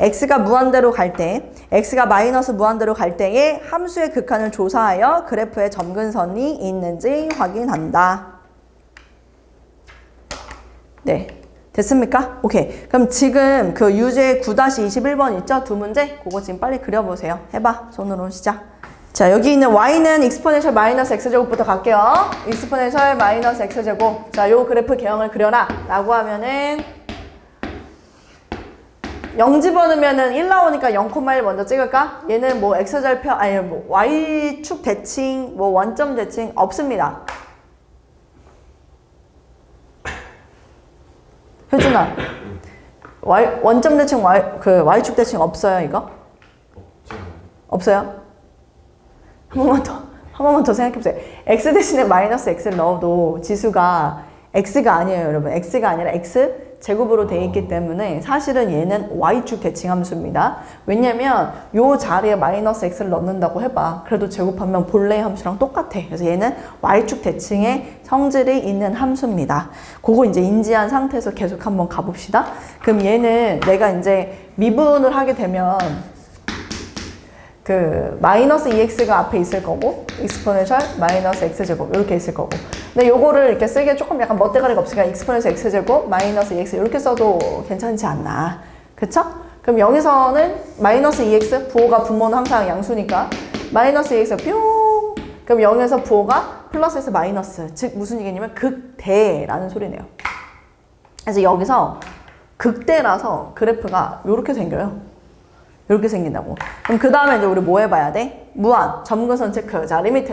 x가 무한대로 갈 때, x가 마이너스 무한대로 갈 때의 함수의 극한을 조사하여 그래프에 점근선이 있는지 확인한다. 네. 됐습니까? 오케이. 그럼 지금 그 유제 9-21번 있죠? 두 문제? 그거 지금 빨리 그려보세요. 해봐. 손으로 시작. 자, 여기 있는 y는 익스포넨셜 마이너스 x제곱부터 갈게요. 익스포넨셜 마이너스 x제곱. 자, 요 그래프 개형을 그려라 라고 하면은 0 집어넣으면은 1 나오니까 0,1 먼저 찍을까? 얘는 뭐 x절표 아니 뭐 y축 대칭 뭐 원점 대칭 없습니다. 효준아, 원점 대칭 y축 대칭 없어요 이거? 없어요? 한 번만 더 생각해보세요. x 대신에 마이너스 x를 넣어도 지수가 x가 아니에요 여러분. x가 아니라 x 제곱으로 돼 있기 때문에 사실은 얘는 y축 대칭 함수입니다. 왜냐면 요 자리에 마이너스 x를 넣는다고 해봐. 그래도 제곱하면 본래의 함수랑 똑같아. 그래서 얘는 y축 대칭의 성질이 있는 함수입니다. 그거 이제 인지한 상태에서 계속 한번 가봅시다. 그럼 얘는 내가 이제 미분을 하게 되면 그 마이너스 2x가 앞에 있을 거고 익스포넨셜 마이너스 x제곱 이렇게 있을 거고 근데 요거를 이렇게 쓰기에 조금 약간 멋대가리가 없으니까 익스포넨셜 x제곱 마이너스 2x 이렇게 써도 괜찮지 않나 그쵸? 그럼 여기서는 마이너스 2x 부호가 분모는 항상 양수니까 마이너스 2x 뿅 그럼 0에서 부호가 플러스에서 마이너스 즉 무슨 얘기냐면 극대라는 소리네요. 그래서 여기서 극대라서 그래프가 요렇게 생겨요. 이렇게 생긴다고. 그럼 그 다음에 이제 우리 뭐 해봐야 돼? 무한, 점근선 체크. 자, 리미트.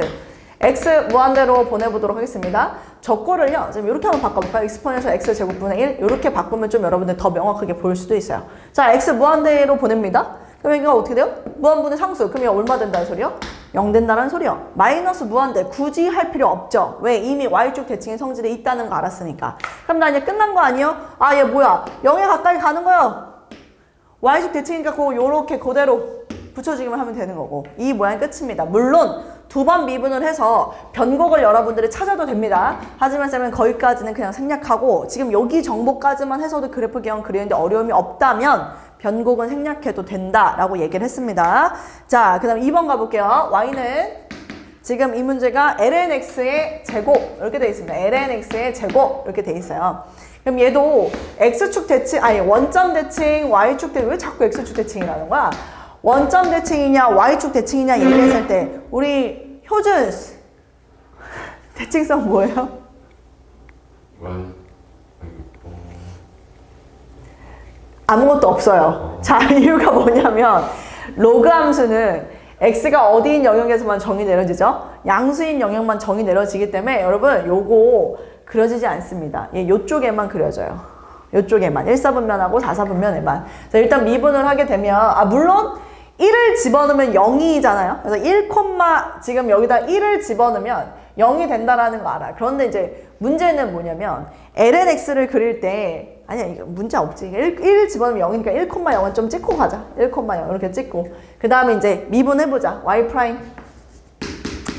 x 무한대로 보내보도록 하겠습니다. 저거를요, 지금 이렇게 한번 바꿔볼까요? 익스포넨셜 x 제곱분의 1. 이렇게 바꾸면 좀 여러분들 더 명확하게 보일 수도 있어요. 자, x 무한대로 보냅니다. 그럼 이거 어떻게 돼요? 무한분의 상수. 그럼 이거 얼마 된다는 소리요? 0 된다는 소리요. 마이너스 무한대. 굳이 할 필요 없죠. 왜? 이미 y축 대칭의 성질이 있다는 거 알았으니까. 그럼 나 이제 끝난 거 아니에요? 아, 얘 뭐야? 0에 가까이 가는 거요. y축 대칭이니까 요렇게 그대로 붙여주기만 하면 되는 거고 이 모양이 끝입니다. 물론 두 번 미분을 해서 변곡을 여러분들이 찾아도 됩니다. 하지만 쌤은 거기까지는 그냥 생략하고 지금 여기 정보까지만 해서도 그래프 개형 그리는데 어려움이 없다면 변곡은 생략해도 된다라고 얘기를 했습니다. 자, 그 다음 2번 가볼게요. y는 지금 이 문제가 lnx의 제곱 이렇게 돼 있습니다. lnx의 제곱 이렇게 돼 있어요. 그럼 얘도 x축 대칭, 아니 원점 대칭, y축 대칭, 왜 자꾸 x축 대칭이라는 거야? 원점 대칭이냐, y축 대칭이냐 얘기했을 때 우리 효준 대칭성 뭐예요? 아무것도 없어요. 자, 이유가 뭐냐면 로그 함수는 x가 어디인 영역에서만 정의 내려지죠? 양수인 영역만 정의 내려지기 때문에 여러분 요거 그려지지 않습니다. 예, 요쪽에만 그려져요. 요쪽에만. 1사분면하고 4사분면에만. 자, 일단 미분을 하게 되면, 물론 1을 집어넣으면 0이잖아요. 그래서 1, 지금 여기다 1을 집어넣으면 0이 된다라는 거 알아. 그런데 이제 문제는 뭐냐면, lnx를 그릴 때, 아니야, 이거 문제 없지. 1을 집어넣으면 0이니까 1,0은 좀 찍고 가자. 1,0 이렇게 찍고. 그 다음에 이제 미분해보자. y 프라임.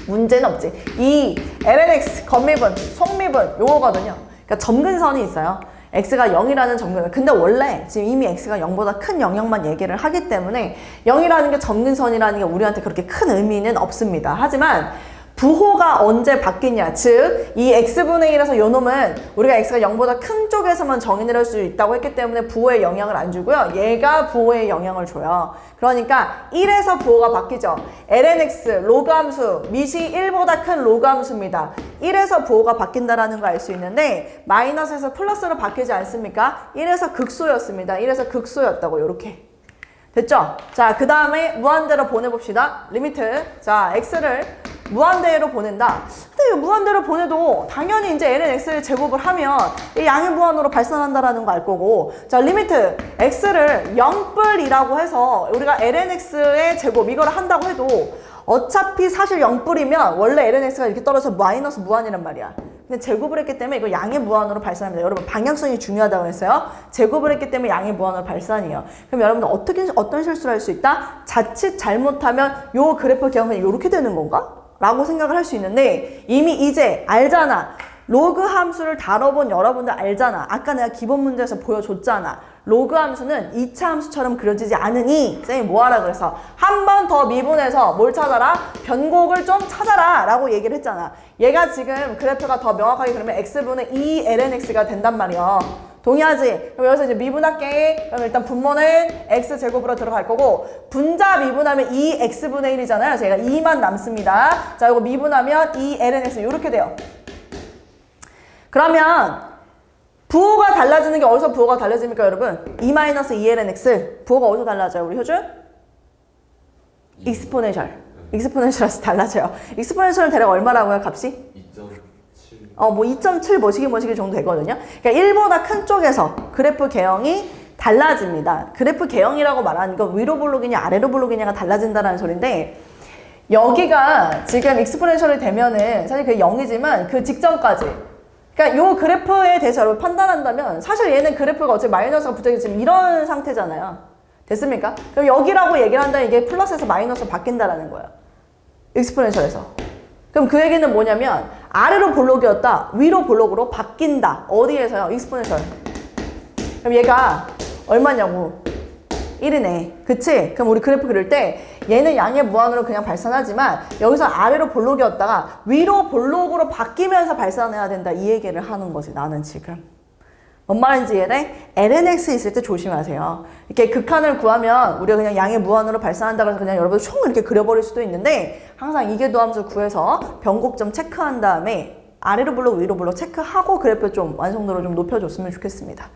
문제는 없지. 이 lnx, 겉미분, 속미분 요거거든요. 그러니까 점근선이 있어요. x가 0이라는 점근선. 근데 원래 지금 이미 x가 0보다 큰 영역만 얘기를 하기 때문에 0이라는 게 점근선이라는 게 우리한테 그렇게 큰 의미는 없습니다. 하지만 부호가 언제 바뀌냐, 즉 이 x분의 1에서 요 놈은 우리가 x가 0보다 큰 쪽에서만 정의 내릴 수 있다고 했기 때문에 부호에 영향을 안 주고요. 얘가 부호에 영향을 줘요. 그러니까 1에서 부호가 바뀌죠. lnx 로그 함수, 밑이 1보다 큰 로그 함수입니다. 1에서 부호가 바뀐다라는 거 알 수 있는데 마이너스에서 플러스로 바뀌지 않습니까? 1에서 극소였습니다. 1에서 극소였다고 이렇게. 됐죠? 자, 그 다음에 무한대로 보내봅시다. 리미트. 자, x를 무한대로 보낸다. 근데 이거 무한대로 보내도 당연히 이제 lnx를 제곱을 하면 이 양의 무한으로 발산한다라는 거 알 거고. 자, 리미트 x를 0뿔이라고 해서 우리가 lnx의 제곱 이거를 한다고 해도 어차피 사실 0뿔이면 원래 lnx가 이렇게 떨어져서 마이너스 무한이란 말이야. 근데 제곱을 했기 때문에 이거 양의 무한으로 발산합니다. 여러분 방향성이 중요하다고 했어요. 제곱을 했기 때문에 양의 무한으로 발산이에요. 그럼 여러분들 어떤 실수를 할 수 있다? 자칫 잘못하면 요 그래프 개형은 이렇게 되는 건가? 라고 생각을 할 수 있는데 이미 이제 알잖아. 로그 함수를 다뤄본 여러분들 알잖아. 아까 내가 기본 문제에서 보여줬잖아. 로그 함수는 2차 함수처럼 그려지지 않으니 쌤이 뭐하라 그래서 한 번 더 미분해서 뭘 찾아라? 변곡을 좀 찾아라 라고 얘기를 했잖아. 얘가 지금 그래프가 더 명확하게 그러면 x분의 2 lnx가 된단 말이야. 동의하지? 그럼 여기서 이제 미분할게. 그럼 일단 분모는 x제곱으로 들어갈 거고, 분자 미분하면 2x분의 1이잖아요. 제가 2만 남습니다. 자, 이거 미분하면 2ln x 이렇게 돼요. 그러면 부호가 달라지는 게 어디서 부호가 달라집니까, 여러분? 2-2ln x. 부호가 어디서 달라져요, 우리 효준? 익스포넨셜. 익스포넨셜에서 달라져요. 익스포넨셜은 대략 얼마라고요, 값이? 2.7. 뭐 2.7 뭐시기 정도 되거든요. 그러니까 1보다 큰 쪽에서 그래프 개형이 달라집니다. 그래프 개형이라고 말하는 건 위로 볼록이냐 아래로 볼록이냐가 달라진다는 소리인데, 여기가 지금 익스포넨셜이 되면은 사실 그게 0이지만 그 직전까지, 그러니까 요 그래프에 대해서 여러분 판단한다면 사실 얘는 그래프가 어차피 마이너스가 붙어있는 지금 이런 상태잖아요. 됐습니까? 그럼 여기라고 얘기를 한다면 이게 플러스에서 마이너스로 바뀐다라는 거예요. 익스포넨셜에서. 그럼 그 얘기는 뭐냐면 아래로 볼록이었다 위로 볼록으로 바뀐다. 어디에서요? 익스포넨셜. 그럼 얘가 얼마냐고? 1이네. 그치? 그럼 우리 그래프 그릴 때 얘는 양의 무한으로 그냥 발산하지만 여기서 아래로 볼록이었다가 위로 볼록으로 바뀌면서 발산해야 된다. 이 얘기를 하는 거지, 나는 지금. 뭔 말인지 이해돼? lnx 있을 때 조심하세요. 이렇게 극한을 구하면 우리가 그냥 양의 무한으로 발산한다고 해서 그냥 여러분들 총 이렇게 그려버릴 수도 있는데, 항상 이계도함수 구해서 변곡점 체크한 다음에 아래로 볼록 위로 볼록 체크하고 그래프 좀 완성도를 좀 높여줬으면 좋겠습니다.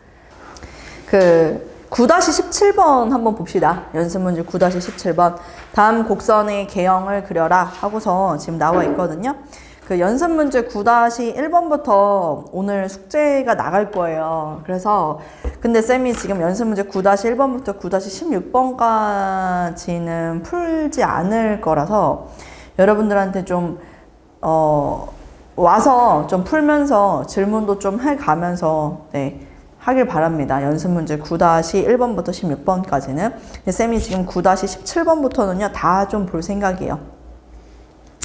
9-17번 한번 봅시다. 연습문제 9-17번. 다음 곡선의 개형을 그려라 하고서 지금 나와 있거든요. 그 연습문제 9-1번부터 오늘 숙제가 나갈 거예요. 그래서 근데 쌤이 지금 연습문제 9-1번부터 9-16번까지는 풀지 않을 거라서 여러분들한테 좀 와서 좀 풀면서 질문도 좀 해가면서 하길 바랍니다. 연습문제 9-1번부터 16번까지는. 근데 쌤이 지금 9-17번부터는요, 다 좀 볼 생각이에요.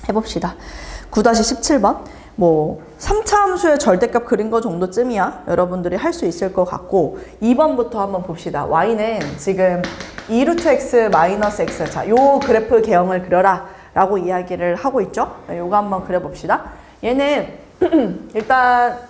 해봅시다. 9-17번. 뭐, 3차 함수의 절대값 그린 거 정도쯤이야 여러분들이 할 수 있을 것 같고, 2번부터 한번 봅시다. y는 지금 2루트 x x. 자, 요 그래프 개형을 그려라 라고 이야기를 하고 있죠. 요거 한번 그려봅시다. 얘는 일단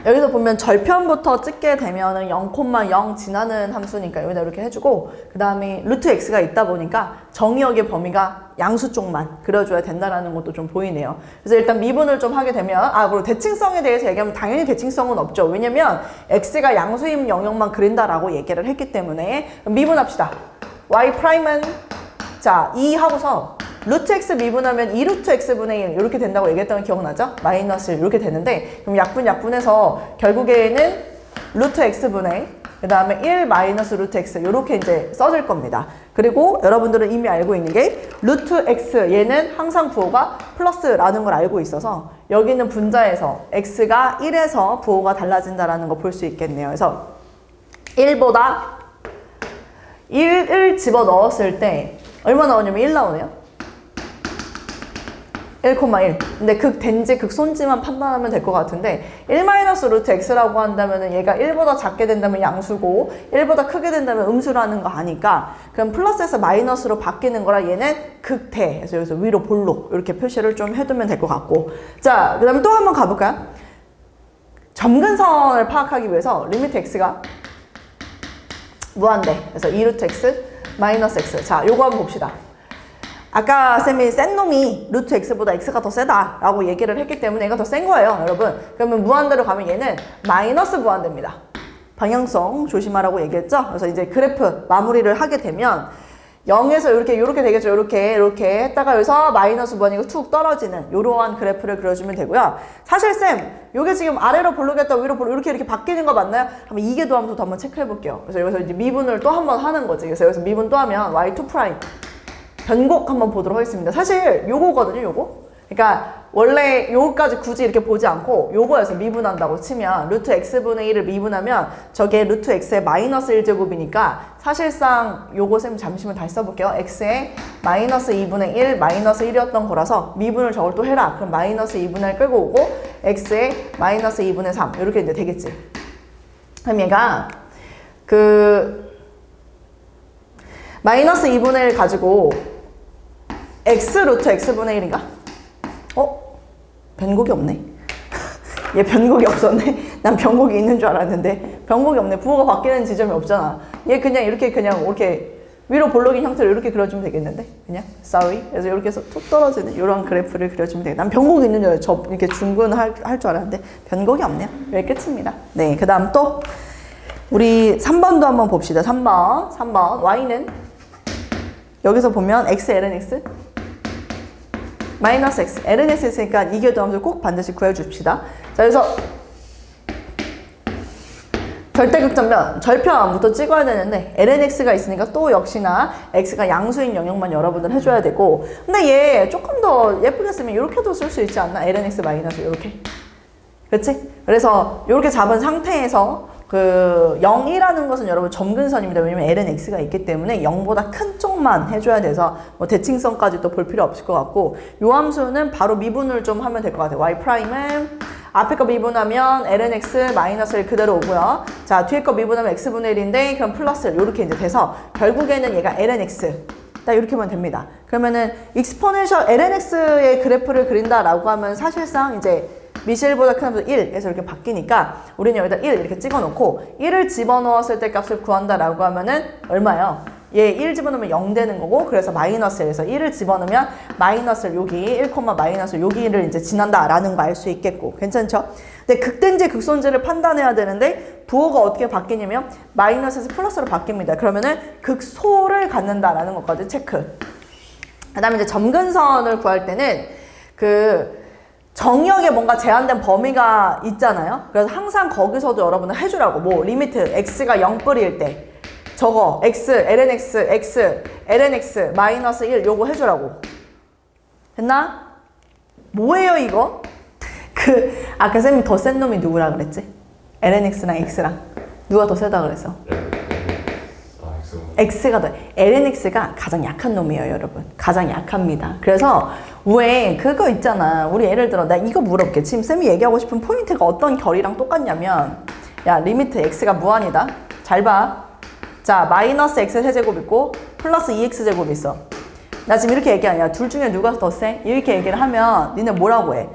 여기서 보면 절편부터 찍게 되면은 0,0 지나는 함수니까 여기다 이렇게 해주고, 그 다음에 루트 x가 있다 보니까 정의역의 범위가 양수 쪽만 그려줘야 된다라는 것도 좀 보이네요. 그래서 일단 미분을 좀 하게 되면, 그리고 대칭성에 대해서 얘기하면 당연히 대칭성은 없죠. 왜냐면 x가 양수임 영역만 그린다라고 얘기를 했기 때문에. 미분합시다. y 프라임은 자 2 하고서 루트 x 미분하면 2루트 x분의 1 이렇게 된다고 얘기했던 거 기억나죠? 마이너스 이렇게 되는데, 그럼 약분해서 결국에는 루트 x분의 그 다음에 1 마이너스 루트 x 이렇게 이제 써질 겁니다. 그리고 여러분들은 이미 알고 있는 게 루트 x 얘는 항상 부호가 플러스라는 걸 알고 있어서 여기는 분자에서 x가 1에서 부호가 달라진다라는 거 볼 수 있겠네요. 그래서 1보다 1을 집어넣었을 때 얼마 나오냐면 1 나오네요. 1,1. 근데 극된지 극손지만 판단하면 될 것 같은데 1 마이너스 루트 x라고 한다면 얘가 1보다 작게 된다면 양수고 1보다 크게 된다면 음수라는 거 아니까, 그럼 플러스에서 마이너스로 바뀌는 거라 얘는 극대. 그래서 여기서 위로 볼록 이렇게 표시를 좀 해두면 될 것 같고, 자 그 다음에 또 한번 가볼까요? 점근선을 파악하기 위해서 리미트 x가 무한대. 그래서 2루트 x 마이너스 x. 자 요거 한번 봅시다. 아까 쌤이 센 놈이 루트 x보다 x가 더 세다 라고 얘기를 했기 때문에 얘가 더 센 거예요, 여러분. 그러면 무한대로 가면 얘는 마이너스 무한대입니다. 방향성 조심하라고 얘기했죠? 그래서 이제 그래프 마무리를 하게 되면 0에서 이렇게 되겠죠. 이렇게 했다가 여기서 마이너스 무한이고 툭 떨어지는 이러한 그래프를 그려주면 되고요. 사실 쌤 요게 지금 아래로 볼록했다 위로 볼록 이렇게 바뀌는 거 맞나요? 한번 이계도함수도 한번 체크해 볼게요. 그래서 여기서 이제 미분을 또 한번 하는 거지. 그래서 여기서 미분 또 하면 y2' 변곡 한번 보도록 하겠습니다. 사실 요거거든요, 요거. 그러니까 원래 요거까지 굳이 이렇게 보지 않고 요거에서 미분한다고 치면 루트 x분의 1을 미분하면 저게 루트 x의 마이너스 1제곱이니까 사실상 요거 쌤 잠시만 다시 써볼게요. x의 마이너스 2분의 1 마이너스 1이었던 거라서 미분을 저걸 또 해라. 그럼 마이너스 2분의 1 끌고 오고 x의 마이너스 2분의 3 이렇게 이제 되겠지. 그럼 얘가 마이너스 2분의 1 가지고 x 루트 x분의 1인가? 변곡이 없네. 얘 변곡이 없었네. 난 변곡이 있는 줄 알았는데 변곡이 없네. 부호가 바뀌는 지점이 없잖아. 얘 그냥 이렇게 위로 볼록인 형태로 이렇게 그려주면 되겠는데? 그냥 sorry. 그래서 이렇게 해서 툭 떨어지는 이런 그래프를 그려주면 되겠다. 난 변곡이 있는 줄 알았어. 이렇게 중근할 줄 알았는데 변곡이 없네요. 여기 끝입니다. 네, 그 다음 또 우리 3번도 한번 봅시다. 3번 y는 여기서 보면 x ln x 마이너스 x ln x 있으니까 이계도함수 꼭 반드시 구해줍시다. 자, 그래서 절대극점면 절편부터 찍어야 되는데 ln x가 있으니까 또 역시나 x가 양수인 영역만 여러분들 해줘야 되고, 근데 얘 조금 더 예쁘게 쓰면 이렇게도 쓸 수 있지 않나? ln x 마이너스 이렇게, 그치? 그래서 이렇게 잡은 상태에서 그 0이라는 것은 여러분 점근선입니다. 왜냐면 ln x가 있기 때문에 0보다 큰 쪽만 해줘야 돼서 뭐 대칭성까지 또 볼 필요 없을 것 같고, 요 함수는 바로 미분을 좀 하면 될 것 같아요. y 프라임은 앞에 거 미분하면 ln x 마이너스 1 그대로 오고요. 자, 뒤에 거 미분하면 x분의 1인데 그럼 플러스 1 이렇게 이제 돼서 결국에는 얘가 ln x 딱 이렇게 하면 됩니다. 그러면은 익스포넨셜 ln x의 그래프를 그린다라고 하면 사실상 이제 미실보다 큰 함수 1에서 이렇게 바뀌니까 우리는 여기다 1 이렇게 찍어놓고 1을 집어넣었을 때 값을 구한다라고 하면은 얼마예요? 얘 1 집어넣으면 0 되는 거고, 그래서 마이너스 1에서 1을 집어넣으면 마이너스 1 여기 1, 마이너스 여기를 이제 지난다라는 거 알 수 있겠고, 괜찮죠? 근데 극대인지 극소인지를 판단해야 되는데 부호가 어떻게 바뀌냐면 마이너스에서 플러스로 바뀝니다. 그러면은 극소를 갖는다라는 것까지 체크. 그 다음에 이제 점근선을 구할 때는 그 정역에 뭔가 제한된 범위가 있잖아요. 그래서 항상 거기서도 여러분은 해주라고, 뭐 리미트 x가 0뿌리일 때 저거 x, ln x, x, ln x 마이너스 1 요거 해주라고. 됐나? 뭐예요 이거? 아까 쌤이 더 센 놈이 누구라 그랬지? ln x랑 x랑 누가 더 세다 그랬어? x가 더, ln x가 가장 약한 놈이에요 여러분. 가장 약합니다. 그래서 왜 그거 있잖아, 우리 예를 들어 나 이거 물어볼게. 지금 쌤이 얘기하고 싶은 포인트가 어떤 결이랑 똑같냐면, 야 리미트 x가 무한이다. 잘 봐. 자, 마이너스 x 세제곱 있고 플러스 2x 제곱 있어. 나 지금 이렇게 얘기하냐, 둘 중에 누가 더 세? 이렇게 얘기를 하면 니네 뭐라고 해?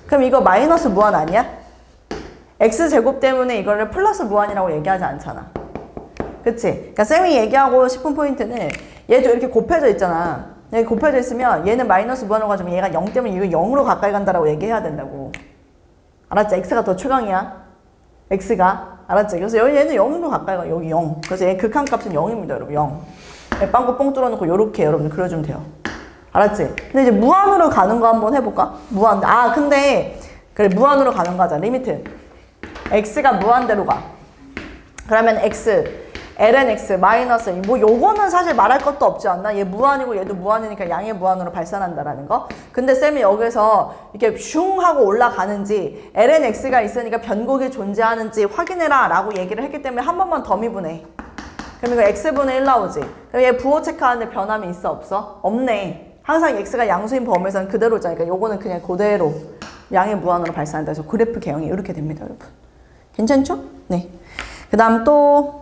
그럼 이거 마이너스 무한 아니야? x 제곱 때문에 이거를 플러스 무한이라고 얘기하지 않잖아. 그치? 그러니까 쌤이 얘기하고 싶은 포인트는 얘도 이렇게 곱해져 있잖아. 여기 곱해져 있으면 얘는 마이너스 무한으로 가지면 얘가 0 때문에 이거 0으로 가까이 간다라고 얘기해야 된다고. 알았지? x가 더 최강이야. x가. 알았지? 그래서 얘는 0으로 가까이 가. 여기 0. 그래서 얘 극한값은 0입니다 여러분. 0. 빵꾸 뻥 뚫어놓고 요렇게 여러분들 그려주면 돼요. 알았지? 근데 이제 무한으로 가는 거 한번 해볼까? 무한. 근데 그래, 무한으로 가는 거 하자. 리미트 x가 무한대로 가. 그러면 x ln x 마이너스, 뭐 요거는 사실 말할 것도 없지 않나? 얘 무한이고 얘도 무한이니까 양의 무한으로 발산한다라는 거. 근데 쌤이 여기서 이렇게 슝 하고 올라가는지 ln x가 있으니까 변곡이 존재하는지 확인해라 라고 얘기를 했기 때문에 한 번만 더 미분해. 그럼 이거 x분의 1 나오지. 그럼 얘 부호 체크하는데 변함이 있어 없어? 없네. 항상 x가 양수인 범위에서는 그대로잖아. 그러니까 요거는 그냥 그대로 양의 무한으로 발산한다. 그래서 그래프 개형이 이렇게 됩니다 여러분. 괜찮죠? 네. 그 다음 또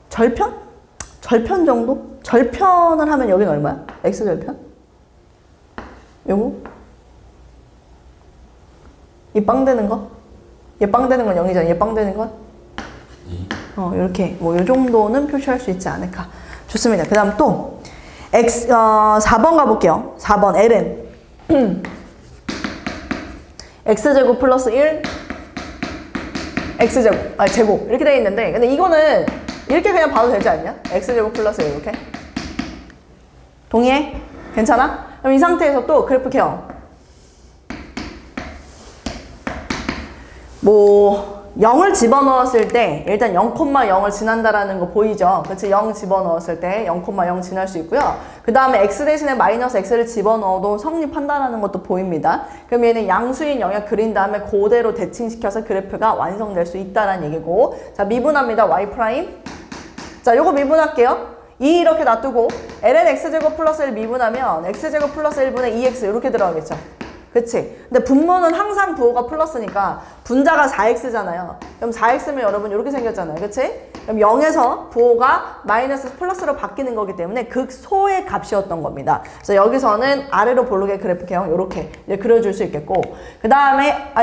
절편? 절편 정도? 절편을 하면 여기는 얼마야? x절편? 요거? 이 빵 되는 거? 얘 빵 되는 건 0이잖아. 얘 빵 되는 건? 2. 이렇게 뭐 요 정도는 표시할 수 있지 않을까. 좋습니다. 그 다음 또 4번 가볼게요. 4번 ln x제곱 플러스 1 x제곱, 제곱 이렇게 되어 있는데, 근데 이거는 이렇게 그냥 봐도 되지 않냐? x제곱 플러스 1 이렇게. 동의해? 괜찮아? 그럼 이 상태에서 또 그래프 개형. 뭐 0을 집어넣었을 때 일단 0,0을 지난다라는 거 보이죠? 그치? 0 집어넣었을 때 0,0 지날 수 있고요. 그 다음에 x 대신에 마이너스 x를 집어넣어도 성립한다라는 것도 보입니다. 그럼 얘는 양수인 영역 그린 다음에 그대로 대칭시켜서 그래프가 완성될 수 있다라는 얘기고, 자 미분합니다. y 프라임. 자 요거 미분할게요. 2 이렇게 놔두고 ln x제곱 플러스 1 미분하면 x제곱 플러스 1분의 2x 이렇게 들어가겠죠. 그치? 근데 분모는 항상 부호가 플러스니까 분자가 4x잖아요. 그럼 4x면 여러분 이렇게 생겼잖아요. 그치? 그럼 0에서 부호가 마이너스 플러스로 바뀌는 거기 때문에 극소의 값이었던 겁니다. 그래서 여기서는 아래로 볼록의 그래프 개형 이렇게 이제 그려줄 수 있겠고, 그 다음에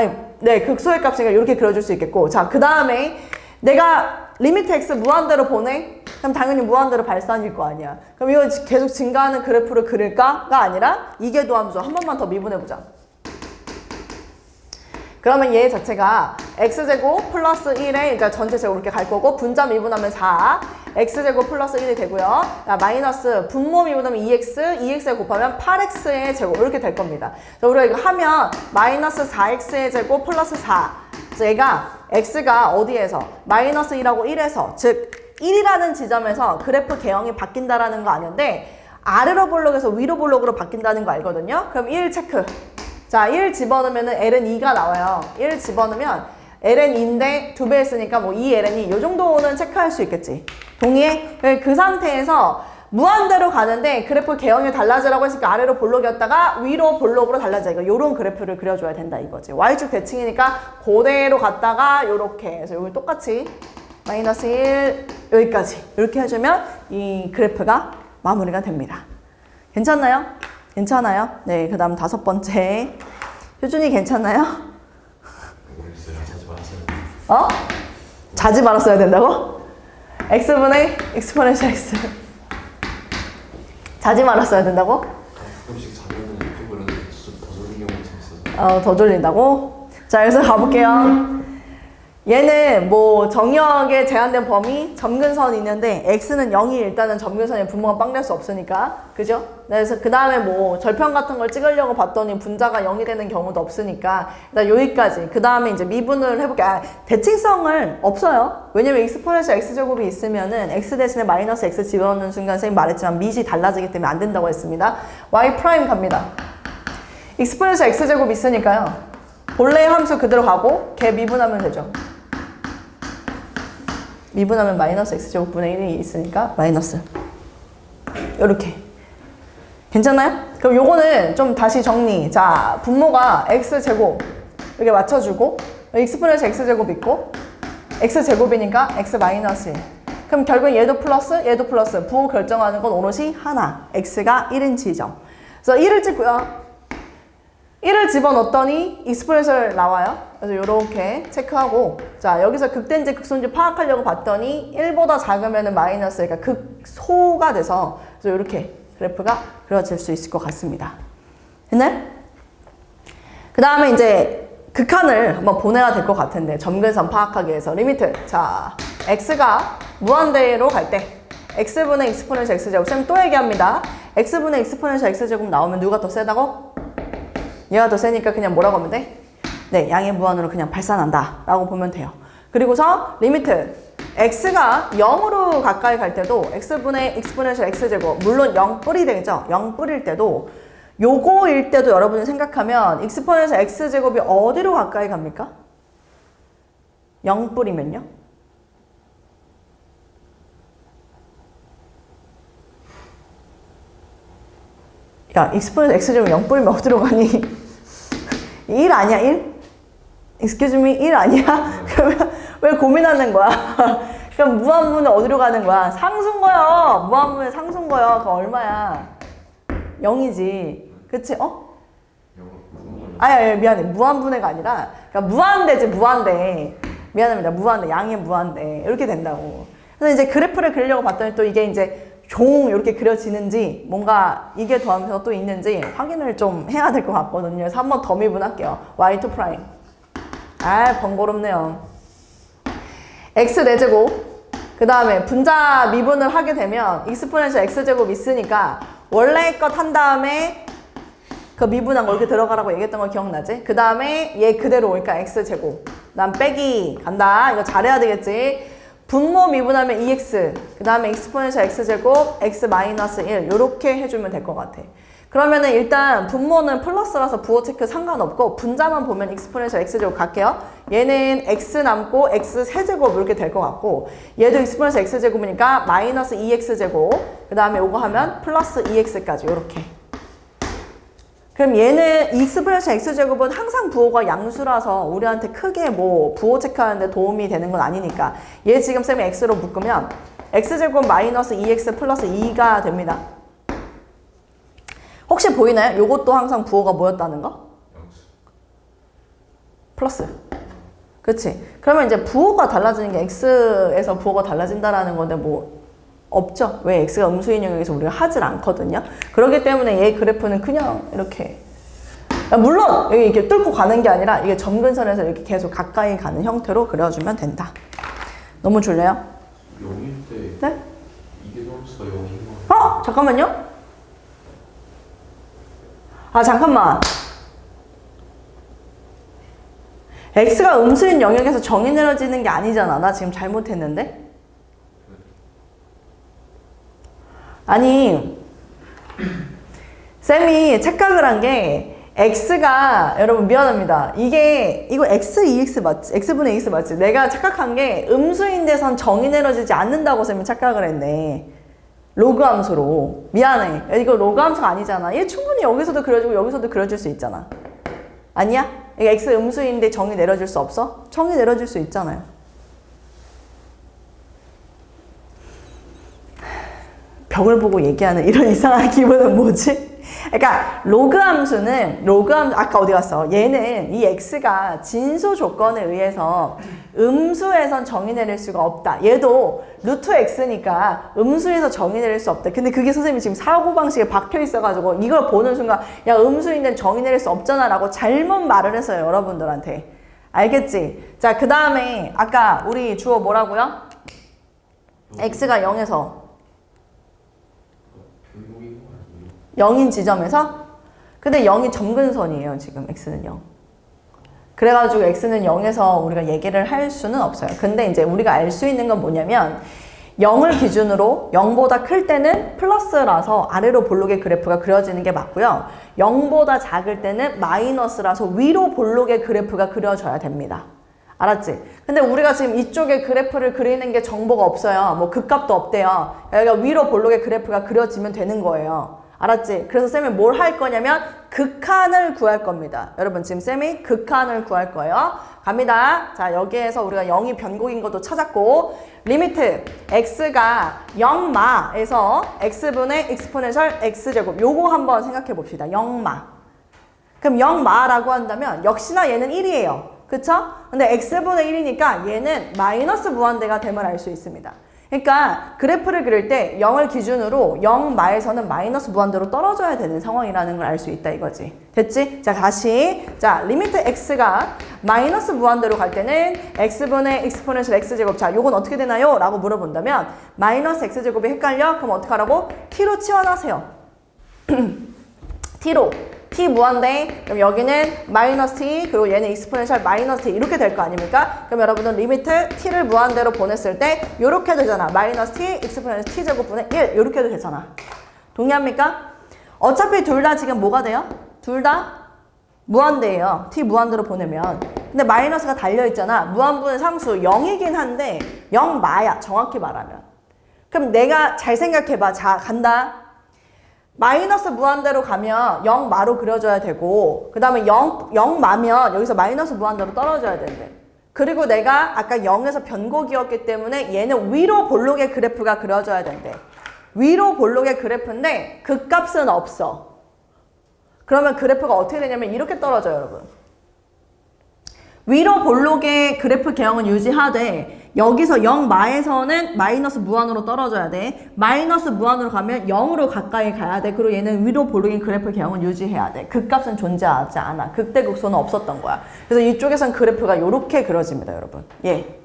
극소의 값이니까 이렇게 그려줄 수 있겠고, 자, 그 다음에 내가 리미트 x 무한대로 보내? 그럼 당연히 무한대로 발산일 거 아니야. 그럼 이거 계속 증가하는 그래프를 그릴까가 아니라 이계도함수 한 번만 더 미분해보자. 그러면 얘 자체가 x제곱 플러스 1에 그러니까 전체 제곱 이렇게 갈 거고, 분자 미분하면 4, x제곱 플러스 1이 되고요. 마이너스 분모 미분하면 2x, 2x에 곱하면 8x의 제곱 이렇게 될 겁니다. 그래서 우리가 이거 하면 마이너스 4x의 제곱 플러스 4. 그래서 얘가 x가 어디에서 마이너스 1하고 1에서 즉 1이라는 지점에서 그래프 개형이 바뀐다라는 거 아는데 아래로 볼록에서 위로 볼록으로 바뀐다는 거 알거든요. 그럼 1 체크. 자, 1 집어넣으면 ln 2가 나와요. 1 집어넣으면 ln 2인데 2배 했으니까 뭐 2ln 2 요 정도는 체크할 수 있겠지. 동의해? 그 상태에서 무한대로 가는데 그래프 개형이 달라지라고 했으니까 아래로 볼록이었다가 위로 볼록으로 달라져. 이거 요런 그래프를 그려줘야 된다 이거지. y축 대칭이니까 그대로 갔다가 요렇게 해서 여기 똑같이 마이너스 1 여기까지 이렇게 해주면 이 그래프가 마무리가 됩니다. 괜찮나요? 괜찮아요? 네, 그 다음 5번째. 효준이 괜찮나요? 모르겠어요. 자지 마세요. 어? 자지 말았어야 된다고? x분의 exponential x. 자지 말았어야 된다고? 가끔씩 자면은 유튜브는 더 졸린 경우가 있어서. 더 졸린다고? 자, 그래서 가볼게요. 얘는 뭐 정역에 제한된 범위 점근선이 있는데 x는 0이 일단은 점근선에 분모가 빵 될 수 없으니까, 그죠? 그래서 그 다음에 뭐 절편 같은 걸 찍으려고 봤더니 분자가 0이 되는 경우도 없으니까 일단 여기까지. 그 다음에 이제 미분을 해볼게요. 대칭성을 없어요. 왜냐면 익스포넨셜 x제곱이 있으면은 x 대신에 마이너스 x 집어넣는 순간 선생님 말했지만 밑이 달라지기 때문에 안 된다고 했습니다. y 프라임 갑니다. 익스포넨셜 x제곱 있으니까요. 본래의 함수 그대로 가고 걔 미분하면 되죠. 미분하면 마이너스 x제곱분의 1이 있으니까 마이너스 요렇게. 괜찮나요? 그럼 요거는 좀 다시 정리. 자, 분모가 x제곱 이렇게 맞춰주고 익스포넨셜 x제곱 있고 x제곱이니까 x 마이너스 1. 그럼 결국 얘도 플러스 부호 결정하는 건 오롯이 하나, x가 1인 지점. 그래서 1을 찍고요. 1을 집어넣었더니 익스포넨셜 나와요. 그래서 이렇게 체크하고, 자, 여기서 극대인지 극소인지 파악하려고 봤더니 1보다 작으면 마이너스, 그러니까 극소가 돼서 그래서 이렇게 그래프가 그려질 수 있을 것 같습니다. 됐나요? 그 다음에 이제 극한을 한번 보내야 될 것 같은데, 점근선 파악하기 위해서 리미트. 자, x가 무한대로 갈 때 x분의 익스포넨셜 x제곱. 쌤 또 얘기합니다. x분의 익스포넨셜 x제곱 나오면 누가 더 세다고? 얘가 더 세니까 그냥 뭐라고 하면 돼? 네, 양의 무한으로 그냥 발산한다 라고 보면 돼요. 그리고서 리미트 x가 0으로 가까이 갈 때도 x분의 익스포넨셜 x제곱, 물론 0뿔이 되겠죠? 0뿔일 때도 요거일 때도 여러분이 생각하면 익스포넨셜 x제곱이 어디로 가까이 갑니까? 0뿔이면요? 야, 익스포넨셜 x제곱 0뿔이면 어디로 가니? 1 아니야, 1? Excuse me, 1 아니야? 그러면 왜 고민하는 거야? 그럼 무한분은 어디로 가는 거야? 상수인거요. 무한분의 상수인거요. 그거 얼마야? 0이지. 그치? 아니, 미안해. 무한분해가 아니라, 그러니까 무한대지, 무한대. 미안합니다. 무한대. 양의 무한대. 이렇게 된다고. 그래서 이제 그래프를 그리려고 봤더니 또 이게 이제 종 이렇게 그려지는지 뭔가 이게 더하면서 또 있는지 확인을 좀 해야 될 것 같거든요. 그래서 한번 더 미분할게요. y2 프라임. 아, 번거롭네요. x 4제곱. 그 다음에 분자 미분을 하게 되면 익스포넨셜 x제곱 있으니까 원래 것 한 다음에 그 미분한 거 이렇게 들어가라고 얘기했던 거 기억나지? 그 다음에 얘 그대로 오니까 x제곱. 난 빼기 간다. 이거 잘해야 되겠지? 분모 미분하면 2x, 그 다음에 익스포넨셜 x제곱, x 마이너스 1 요렇게 해주면 될 것 같아. 그러면은 일단 분모는 플러스라서 부호 체크 상관없고 분자만 보면 익스포넨셜 x제곱 갈게요. 얘는 x 남고 x 세제곱 이렇게 될 것 같고, 얘도 익스포넨셜 x제곱이니까 마이너스 2x제곱, 그 다음에 요거 하면 플러스 2x까지 요렇게. 그럼 얘는 익스프레션 x제곱은 항상 부호가 양수라서 우리한테 크게 뭐 부호 체크하는데 도움이 되는 건 아니니까 얘 지금 쌤이 x로 묶으면 x제곱 마이너스 2x 플러스 2가 됩니다. 혹시 보이나요? 요것도 항상 부호가 뭐였다는 거? 플러스. 그치? 그러면 이제 부호가 달라지는 게 x에서 부호가 달라진다라는 건데 뭐 없죠? 왜 x가 음수인 영역에서 우리가 하질 않거든요. 그렇기 때문에 얘 그래프는 그냥 이렇게 물론 여기 이렇게 뚫고 가는 게 아니라 이게 점근선에서 이렇게 계속 가까이 가는 형태로 그려주면 된다. 너무 줄래요? 0일 때 네? 이계도함수가 0인 거 어? 잠깐만요. 아 잠깐만. x가 음수인 영역에서 정의 내려지는 게 아니잖아. 나 지금 잘못했는데? 아니 쌤이 착각을 한 게 x가 여러분 미안합니다. 이거 x, 2x 맞지? x분의 x 맞지? 내가 착각한 게 음수인 데선 정의 내려지지 않는다고 쌤이 착각을 했네. 로그 함수로. 미안해. 이거 로그 함수가 아니잖아. 얘 충분히 여기서도 그려주고 여기서도 그려줄 수 있잖아. 아니야? 이거 x 음수인데 정의 내려줄 수 없어? 정의 내려줄 수 있잖아요. 벽을 보고 얘기하는 이런 이상한 기분은 뭐지? 그러니까 로그 함수는 아까 어디 갔어? 얘는 이 x가 진수 조건에 의해서 음수에선 정의 내릴 수가 없다. 얘도 루트 x니까 음수에서 정의 내릴 수 없다. 근데 그게 선생님이 지금 사고방식에 박혀 있어가지고 이걸 보는 순간 야 음수인데 정의 내릴 수 없잖아 라고 잘못 말을 했어요. 여러분들한테. 알겠지? 자, 그 다음에 아까 우리 주어 뭐라고요? x가 0에서 0인 지점에서? 근데 0이 점근선이에요. 지금 x는 0. 그래가지고 x는 0에서 우리가 얘기를 할 수는 없어요. 근데 이제 우리가 알 수 있는 건 뭐냐면 0을 기준으로 0보다 클 때는 플러스라서 아래로 볼록의 그래프가 그려지는 게 맞고요. 0보다 작을 때는 마이너스라서 위로 볼록의 그래프가 그려져야 됩니다. 알았지? 근데 우리가 지금 이쪽에 그래프를 그리는 게 정보가 없어요. 뭐 극값도 없대요. 여기가 위로 볼록의 그래프가 그려지면 되는 거예요. 알았지? 그래서 쌤이 뭘 할 거냐면 극한을 구할 겁니다. 여러분 지금 쌤이 극한을 구할 거예요. 갑니다. 자, 여기에서 우리가 0이 변곡인 것도 찾았고 리미트 x가 0마에서 x분의 exponential x제곱 요거 한번 생각해 봅시다. 0마. 그럼 0마라고 한다면 역시나 얘는 1이에요. 그쵸? 근데 x분의 1이니까 얘는 마이너스 무한대가 됨을 알 수 있습니다. 그러니까 그래프를 그릴 때 0을 기준으로 0마에서는 마이너스 무한대로 떨어져야 되는 상황이라는 걸 알 수 있다 이거지. 됐지? 자, 다시. 자, 리미트 x가 마이너스 무한대로 갈 때는 x분의 exponential x제곱. 자, 요건 어떻게 되나요? 라고 물어본다면 마이너스 x제곱이 헷갈려? 그럼 어떻게 하라고? t로 치환하세요. t로. t 무한대. 그럼 여기는 마이너스 t 그리고 얘는 exponential 마이너스 t 이렇게 될 거 아닙니까? 그럼 여러분은 리미트 t를 무한대로 보냈을 때 요렇게 되잖아. 마이너스 t exponential t 제곱분의 1 요렇게 도 되잖아. 동의합니까? 어차피 둘 다 지금 뭐가 돼요? 둘 다 무한대예요. t 무한대로 보내면. 근데 마이너스가 달려있잖아. 무한분의 상수 0이긴 한데 0마야 정확히 말하면. 그럼 내가 잘 생각해봐. 자, 간다. 마이너스 무한대로 가면 0마로 그려줘야 되고 그 다음에 0마면 여기서 마이너스 무한대로 떨어져야 된대. 그리고 내가 아까 0에서 변곡이었기 때문에 얘는 위로 볼록의 그래프가 그려져야 된대. 위로 볼록의 그래프인데 극값은 없어. 그러면 그래프가 어떻게 되냐면 이렇게 떨어져요, 여러분. 위로 볼록의 그래프 개형은 유지하되 여기서 0마에서는 마이너스 무한으로 떨어져야 돼. 마이너스 무한으로 가면 0으로 가까이 가야 돼. 그리고 얘는 위로 볼록인 그래프 개형은 유지해야 돼. 극값은 존재하지 않아. 극대극소는 없었던 거야. 그래서 이쪽에선 그래프가 이렇게 그려집니다, 여러분. 예.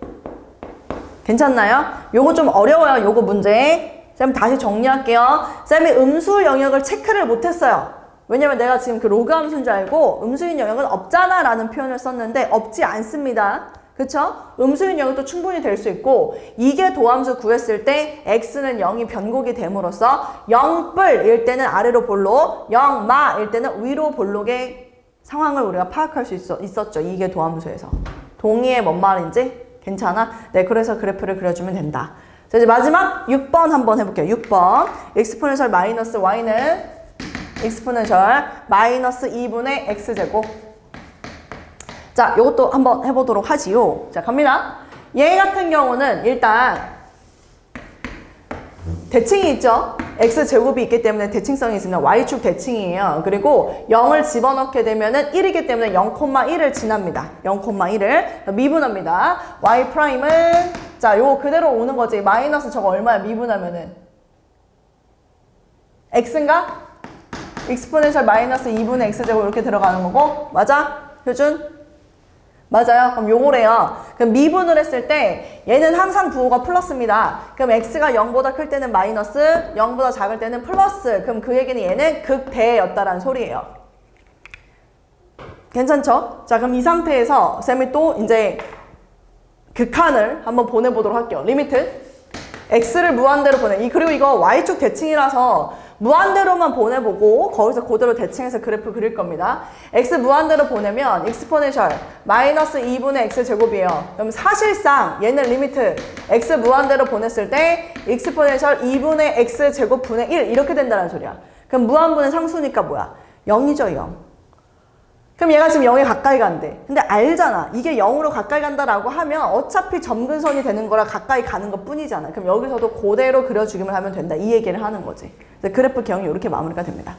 괜찮나요? 요거 좀 어려워요, 요거 문제. 쌤 다시 정리할게요. 쌤이 음수 영역을 체크를 못했어요. 왜냐면 내가 지금 그 로그 함수인 줄 알고 음수인 영역은 없잖아 라는 표현을 썼는데 없지 않습니다. 그쵸? 음수인 영역도 충분히 될 수 있고 이게 도함수 구했을 때 x는 0이 변곡이 됨으로써 0뿔일 때는 아래로 볼록 0마일 때는 위로 볼록의 상황을 우리가 파악할 수 있었죠. 이게 도함수에서. 동의해 뭔 말인지? 괜찮아? 네, 그래서 그래프를 그려주면 된다. 자, 이제 마지막 6번 한번 해볼게요. 6번 exponential 마이너스 y는 익스포넨셜 마이너스 2분의 x제곱. 자, 요것도 한번 해보도록 하지요. 자, 갑니다. 얘 같은 경우는 일단 대칭이 있죠. x제곱이 있기 때문에 대칭성이 있습니다. y축 대칭이에요. 그리고 0을 집어넣게 되면은 1이기 때문에 0,1을 지납니다. 0,1을 미분합니다. y 프라임은 자, 요거 그대로 오는 거지. 마이너스 저거 얼마야? 미분하면은 x인가? 익스포넨셜 마이너스 2분의 x제곱 이렇게 들어가는 거고. 맞아? 효준? 맞아요. 그럼 요거래요. 그럼 미분을 했을 때 얘는 항상 부호가 플러스입니다. 그럼 x가 0보다 클 때는 마이너스, 0보다 작을 때는 플러스. 그럼 그 얘기는 얘는 극대였다라는 소리예요. 괜찮죠? 자, 그럼 이 상태에서 쌤이 또 이제 극한을 한번 보내보도록 할게요. 리미트 x를 무한대로 그리고 이거 y축 대칭이라서 무한대로만 보내보고 거기서 그대로 대칭해서 그래프 그릴 겁니다. x 무한대로 보내면 익스포넨셜 마이너스 2분의 x제곱이에요. 그럼 사실상 얘는 리미트 x 무한대로 보냈을 때 익스포넨셜 2분의 x제곱 분의 1 이렇게 된다는 소리야. 그럼 무한분의 상수니까 뭐야? 0이죠, 0. 그럼 얘가 지금 0에 가까이 간대. 근데 알잖아. 이게 0으로 가까이 간다라고 하면 어차피 점근선이 되는 거라 가까이 가는 것 뿐이잖아. 그럼 여기서도 그대로 그려주기만 하면 된다. 이 얘기를 하는 거지. 그래프 개형이 이렇게 마무리가 됩니다.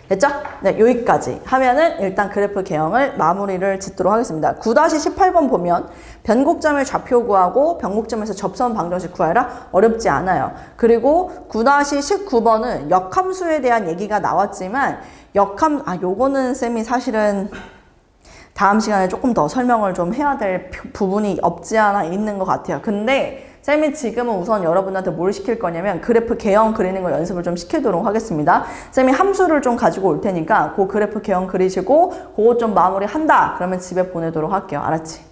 됐죠? 네, 여기까지 하면은 일단 그래프 개형을 마무리를 짓도록 하겠습니다. 9-18번 보면 변곡점의 좌표 구하고 변곡점에서 접선 방정식 구하라. 어렵지 않아요. 그리고 9-19번은 역함수에 대한 얘기가 나왔지만 요거는 쌤이 사실은 다음 시간에 조금 더 설명을 좀 해야 될 부분이 없지 않아 있는 것 같아요. 근데 쌤이 지금은 우선 여러분한테 뭘 시킬 거냐면 그래프 개형 그리는 거 연습을 좀 시키도록 하겠습니다. 쌤이 함수를 좀 가지고 올 테니까 그 그래프 개형 그리시고 그거 좀 마무리한다. 그러면 집에 보내도록 할게요. 알았지?